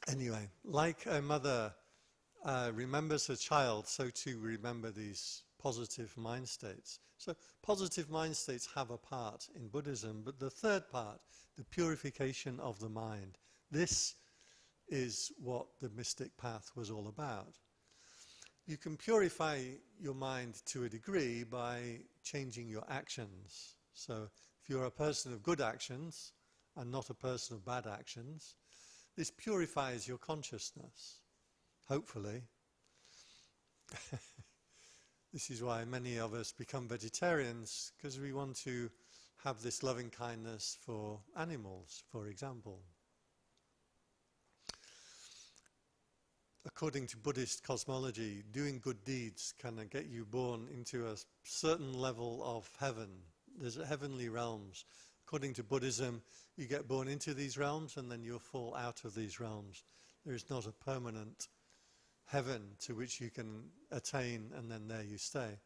Anyway, like a mother remembers her child, so too we remember these positive mind states. So positive mind states have a part in Buddhism, but the third part, the purification of the mind, this is what the mystic path was all about. You can purify your mind to a degree by changing your actions. So if you're a person of good actions and not a person of bad actions, this purifies your consciousness, hopefully. This is why many of us become vegetarians, because we want to have this loving kindness for animals, for example. According to Buddhist cosmology, doing good deeds can get you born into a certain level of heaven. There's heavenly realms. According to Buddhism, you get born into these realms and then you'll fall out of these realms. There is not a permanent heaven to which you can attain and then there you stay.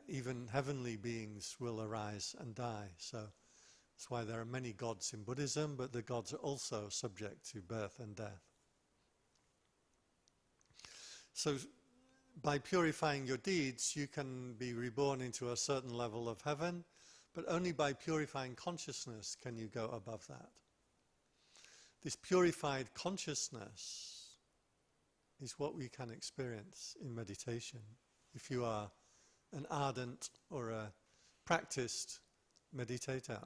Even heavenly beings will arise and die. So that's why there are many gods in Buddhism, but the gods are also subject to birth and death. So by purifying your deeds, you can be reborn into a certain level of heaven, but only by purifying consciousness can you go above that. This purified consciousness is what we can experience in meditation. If you are an ardent or a practiced meditator,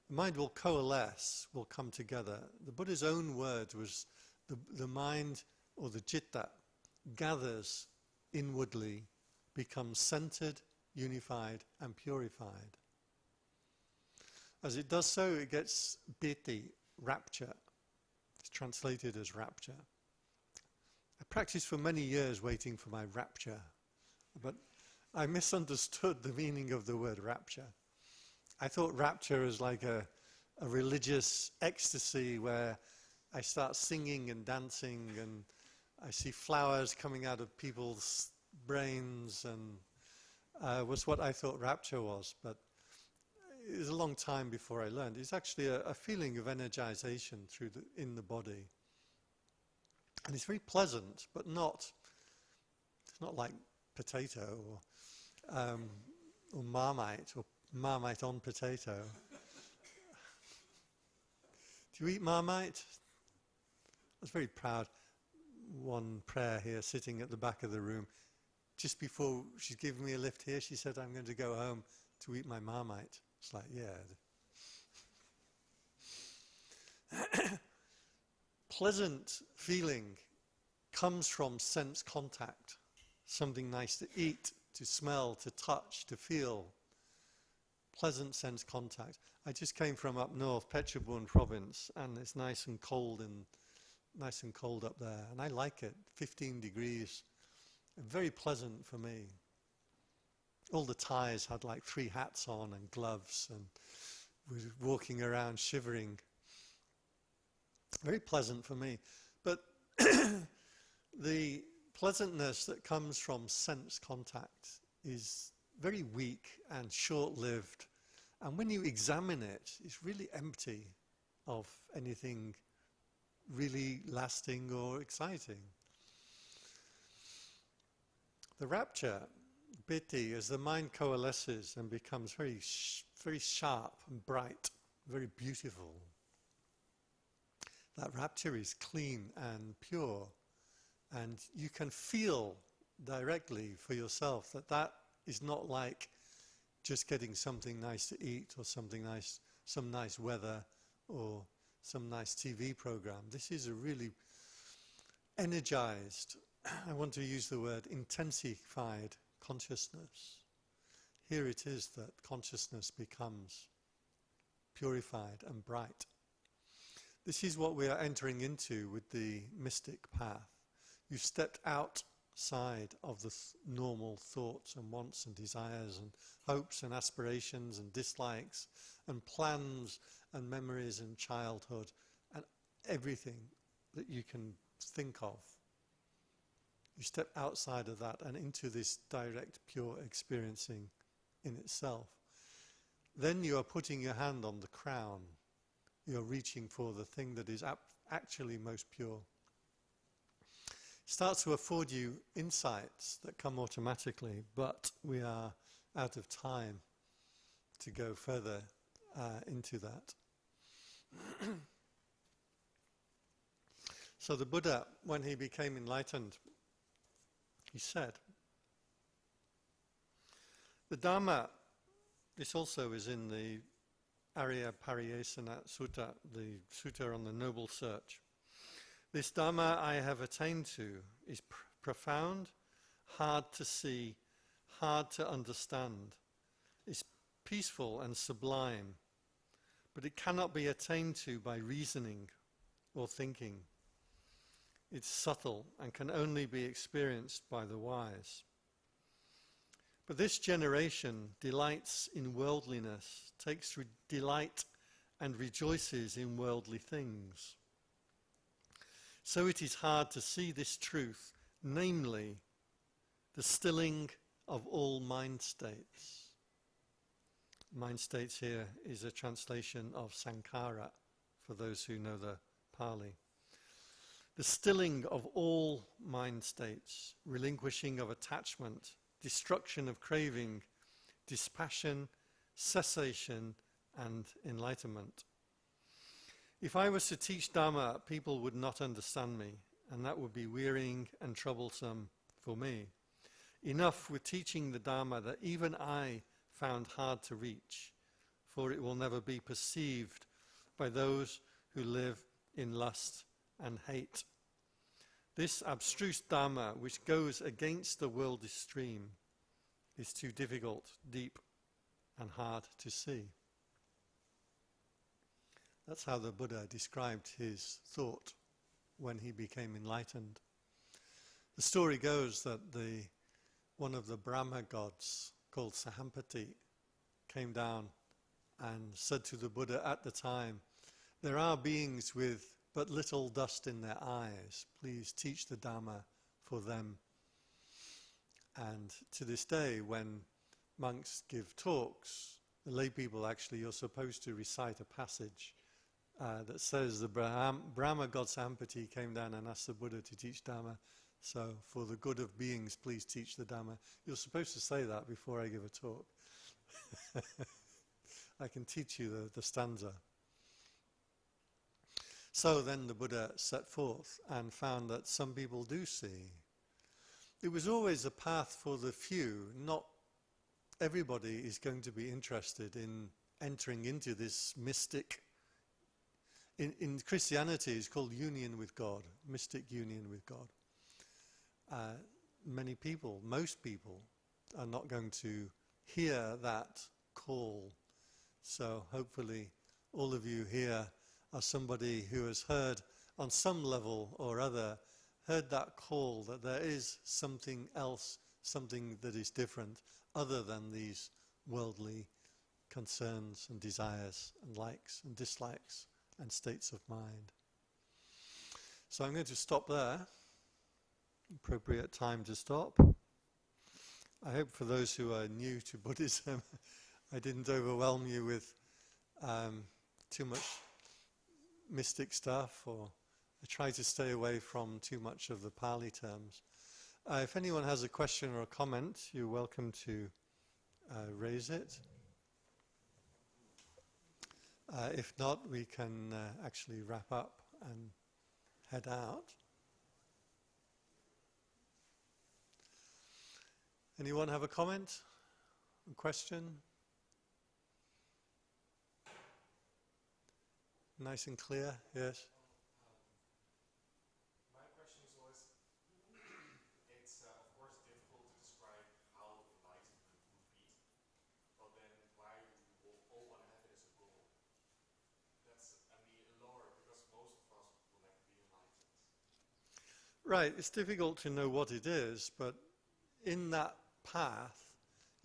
the mind will coalesce, will come together. The Buddha's own word was the mind, or the citta, gathers inwardly, becomes centered, unified and purified. As it does so, it gets piti, rapture. It's translated as rapture. I practiced for many years waiting for my rapture, but I misunderstood the meaning of the word rapture. I thought rapture is like a religious ecstasy where I start singing and dancing and I see flowers coming out of people's brains, and was what I thought rapture was. But it was a long time before I learned. It's actually a feeling of energization in the body. And it's very pleasant, but it's not like potato or marmite on potato. Do you eat marmite? I was very proud. One prayer here, sitting at the back of the room, just before she's giving me a lift here, she said, "I'm going to go home to eat my marmite." It's like, yeah. Pleasant feeling comes from sense contact. Something nice to eat, to smell, to touch, to feel. pleasant sense contact. I just came from up north, Phetchabun province, and it's nice and cold up there, and I like it. 15 degrees, very pleasant for me. All the Thais had like 3 hats on and gloves, and was walking around shivering. Very pleasant for me. But the pleasantness that comes from sense contact is very weak and short-lived. And when you examine it, it's really empty of anything really lasting or exciting. The rapture, piti, as the mind coalesces and becomes very sharp and bright, very beautiful. That rapture is clean and pure, and you can feel directly for yourself that that is not like just getting something nice to eat or some nice weather or some nice TV program. This is a really energized, I want to use the word intensified consciousness. Here it is that consciousness becomes purified and bright. This is what we are entering into with the mystic path. You've stepped outside of the normal thoughts and wants and desires and hopes and aspirations and dislikes and plans and memories and childhood and everything that you can think of. You step outside of that and into this direct, pure experiencing in itself. Then you are putting your hand on the crown. You're reaching for the thing that is actually most pure. It starts to afford you insights that come automatically, but we are out of time to go further into that. So the Buddha, when he became enlightened, he said, the Dharma, this also is in the Arya Pariyesana Sutta, the sutta on the noble search. This Dharma I have attained to is profound, hard to see, hard to understand. It's peaceful and sublime, but it cannot be attained to by reasoning or thinking. It's subtle and can only be experienced by the wise. But this generation delights in worldliness, takes delight and rejoices in worldly things. So it is hard to see this truth, namely, the stilling of all mind states. Mind states here is a translation of sankhara, for those who know the Pali. The stilling of all mind states, relinquishing of attachment, destruction of craving, dispassion, cessation, and enlightenment. If I was to teach Dhamma, people would not understand me, and that would be wearying and troublesome for me. Enough with teaching the Dhamma that even I found hard to reach, for it will never be perceived by those who live in lust and hate. This abstruse Dhamma, which goes against the worldly stream, is too difficult, deep, and hard to see. That's how the Buddha described his thought when he became enlightened. The story goes that one of the Brahma gods, called Sahampati, came down and said to the Buddha at the time, there are beings with but little dust in their eyes. Please teach the Dhamma for them. And to this day, when monks give talks, the lay people actually, you're supposed to recite a passage that says the Brahma god Sahampati came down and asked the Buddha to teach Dhamma. So, for the good of beings, please teach the Dhamma. You're supposed to say that before I give a talk. I can teach you the stanza. So then the Buddha set forth and found that some people do see. It was always a path for the few. Not everybody is going to be interested in entering into this mystic. In Christianity, it's called union with God, mystic union with God. Many people, most people, are not going to hear that call So hopefully all of you here are somebody who has heard on some level or other, heard that call that there is something else, something that is different other than these worldly concerns and desires and likes and dislikes and states of mind. So I'm going to stop there. Appropriate time to stop. I hope for those who are new to Buddhism, I didn't overwhelm you with too much mystic stuff, or I try to stay away from too much of the Pali terms. If anyone has a question or a comment, you're welcome to raise it. If not, we can actually wrap up and head out. Anyone have a comment? A question? Nice and clear, yes? My question is always, it's of course difficult to describe how enlightenment would be, but then why we all want to have it as a goal? That's, I mean, lower, because most of us will never be enlightened. Right, it's difficult to know what it is, but in that path,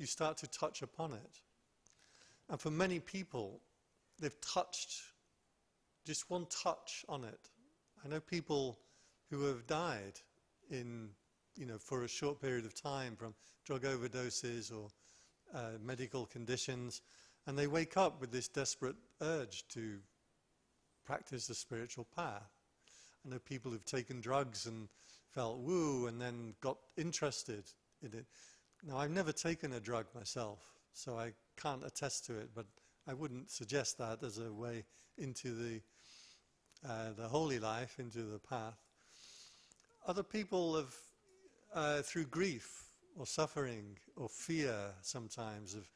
you start to touch upon it. And for many people, they've touched just one touch on it. I know people who have died for a short period of time from drug overdoses or medical conditions, and they wake up with this desperate urge to practice the spiritual path. I know people who've taken drugs and felt woo and then got interested in it. Now, I've never taken a drug myself, so I can't attest to it, but I wouldn't suggest that as a way into the holy life, into the path. Other people have, through grief or suffering or fear sometimes, have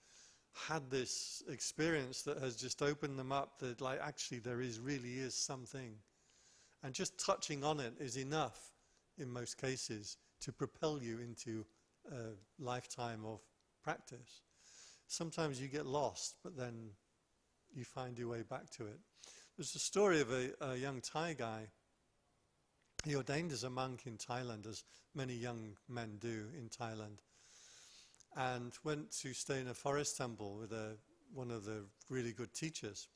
had this experience that has just opened them up that, like, actually there really is something. And just touching on it is enough, in most cases, to propel you into a lifetime of practice. Sometimes you get lost, but then you find your way back to it. There's a story of a young Thai guy. He ordained as a monk in Thailand, as many young men do in Thailand, and went to stay in a forest temple with one of the really good teachers.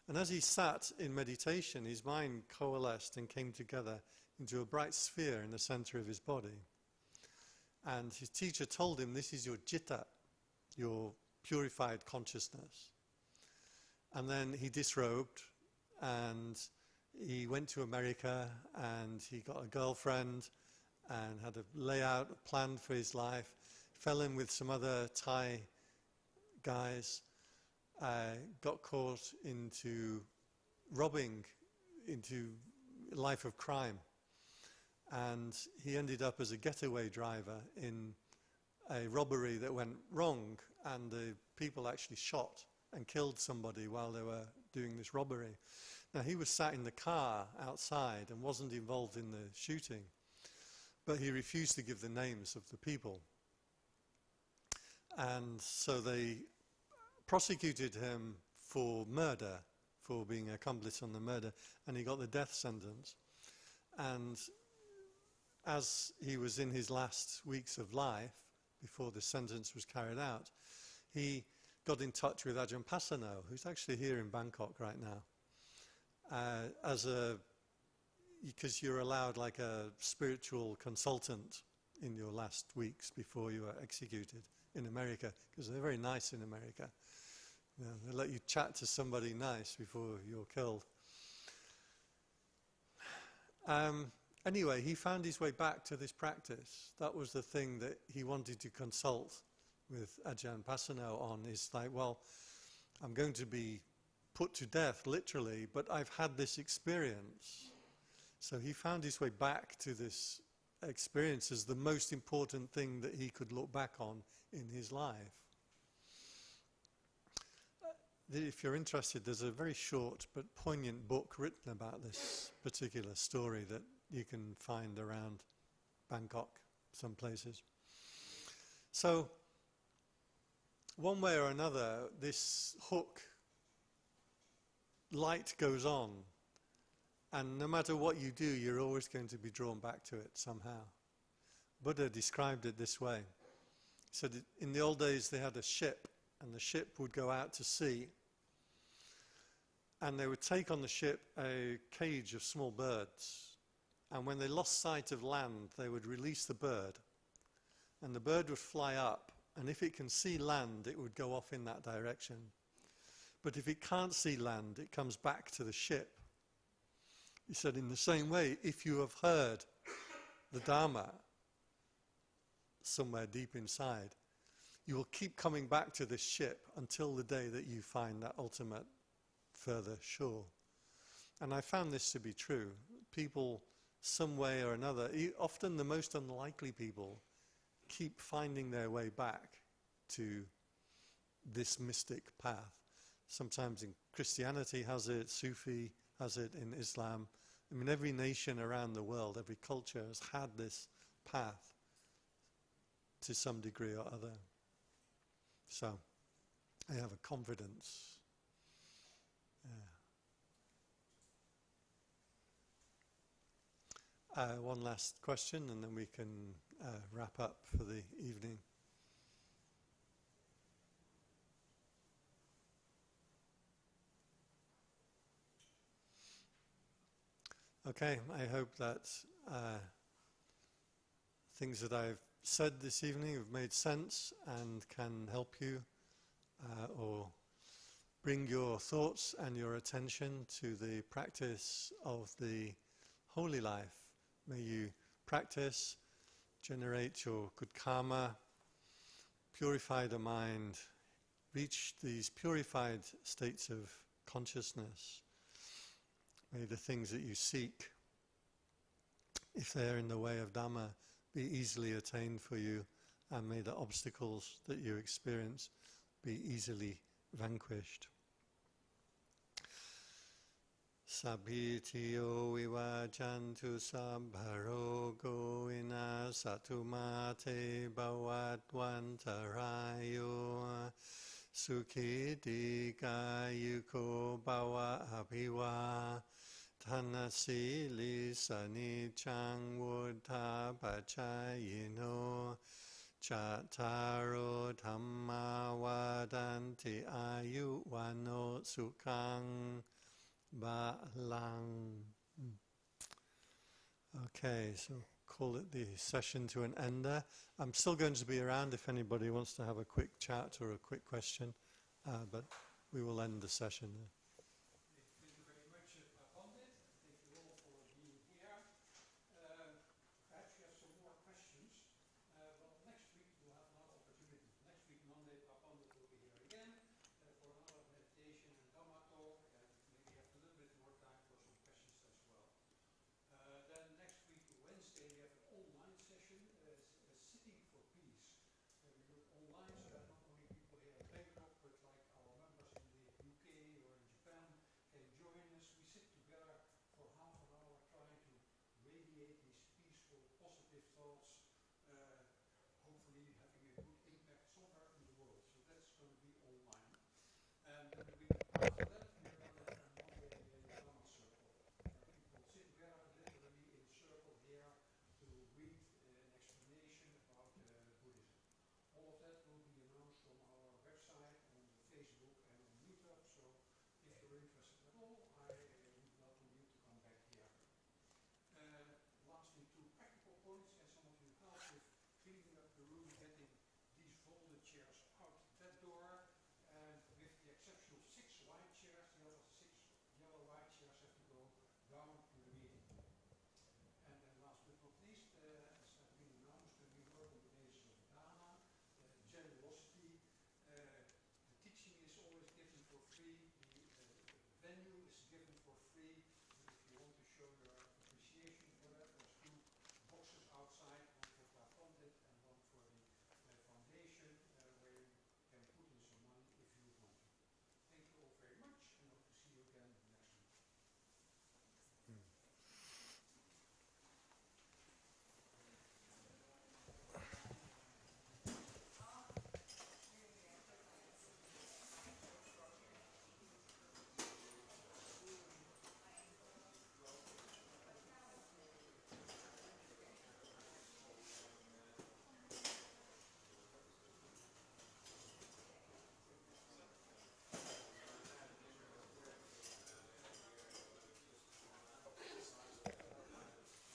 And as he sat in meditation, his mind coalesced and came together into a bright sphere in the center of his body. And his teacher told him, this is your citta, your purified consciousness. And then he disrobed, and he went to America, and he got a girlfriend, and had a layout, a plan for his life, fell in with some other Thai guys, got caught into robbing, into a life of crime. And he ended up as a getaway driver in a robbery that went wrong, and the people actually shot and killed somebody while they were doing this robbery. Now, he was sat in the car outside and wasn't involved in the shooting, but he refused to give the names of the people. And so they prosecuted him for murder, for being accomplice on the murder, and he got the death sentence. And as he was in his last weeks of life, before the sentence was carried out, he got in touch with Ajahn Pasano, who's actually here in Bangkok right now, because you're allowed like a spiritual consultant in your last weeks before you are executed in America, because they're very nice in America. You know, they let you chat to somebody nice before you're killed. Anyway, he found his way back to this practice. That was the thing that he wanted to consult with Ajahn Pasano on, is like, well, I'm going to be put to death, literally, but I've had this experience. So he found his way back to this experience as the most important thing that he could look back on in his life. If you're interested, there's a very short but poignant book written about this particular story that you can find around Bangkok, some places. So, one way or another, this hook light goes on, and no matter what you do, you're always going to be drawn back to it somehow. Buddha described it this way. He said in the old days they had a ship, and the ship would go out to sea, and they would take on the ship a cage of small birds, and when they lost sight of land, they would release the bird, and the bird would fly up, and if it can see land, it would go off in that direction. But if it can't see land, it comes back to the ship. He said, in the same way, if you have heard the Dharma somewhere deep inside, you will keep coming back to this ship until the day that you find that ultimate further shore. And I found this to be true. People, some way or another, often the most unlikely people, keep finding their way back to this mystic path. Sometimes in Christianity has it, Sufi has it, in Islam. I mean, every nation around the world, every culture has had this path to some degree or other. So, I have a confidence. One last question, and then we can wrap up for the evening. Okay, I hope that things that I've said this evening have made sense and can help you or bring your thoughts and your attention to the practice of the holy life. May you practice, generate your good karma, purify the mind, reach these purified states of consciousness. May the things that you seek, if they are in the way of Dhamma, be easily attained for you, and may the obstacles that you experience be easily vanquished. Sabbitiyo vivajantu sabbharogo vinasatu mate bhavattvantarayo sukhiti kayuko bhava abhiva Dhanasili sanicang vuddha pachayino Chattaro dhamma vadanti ayuvano sukhang balang. Okay, so call it the session to an end there. I'm still going to be around if anybody wants to have a quick chat or a quick question, but we will end the session there.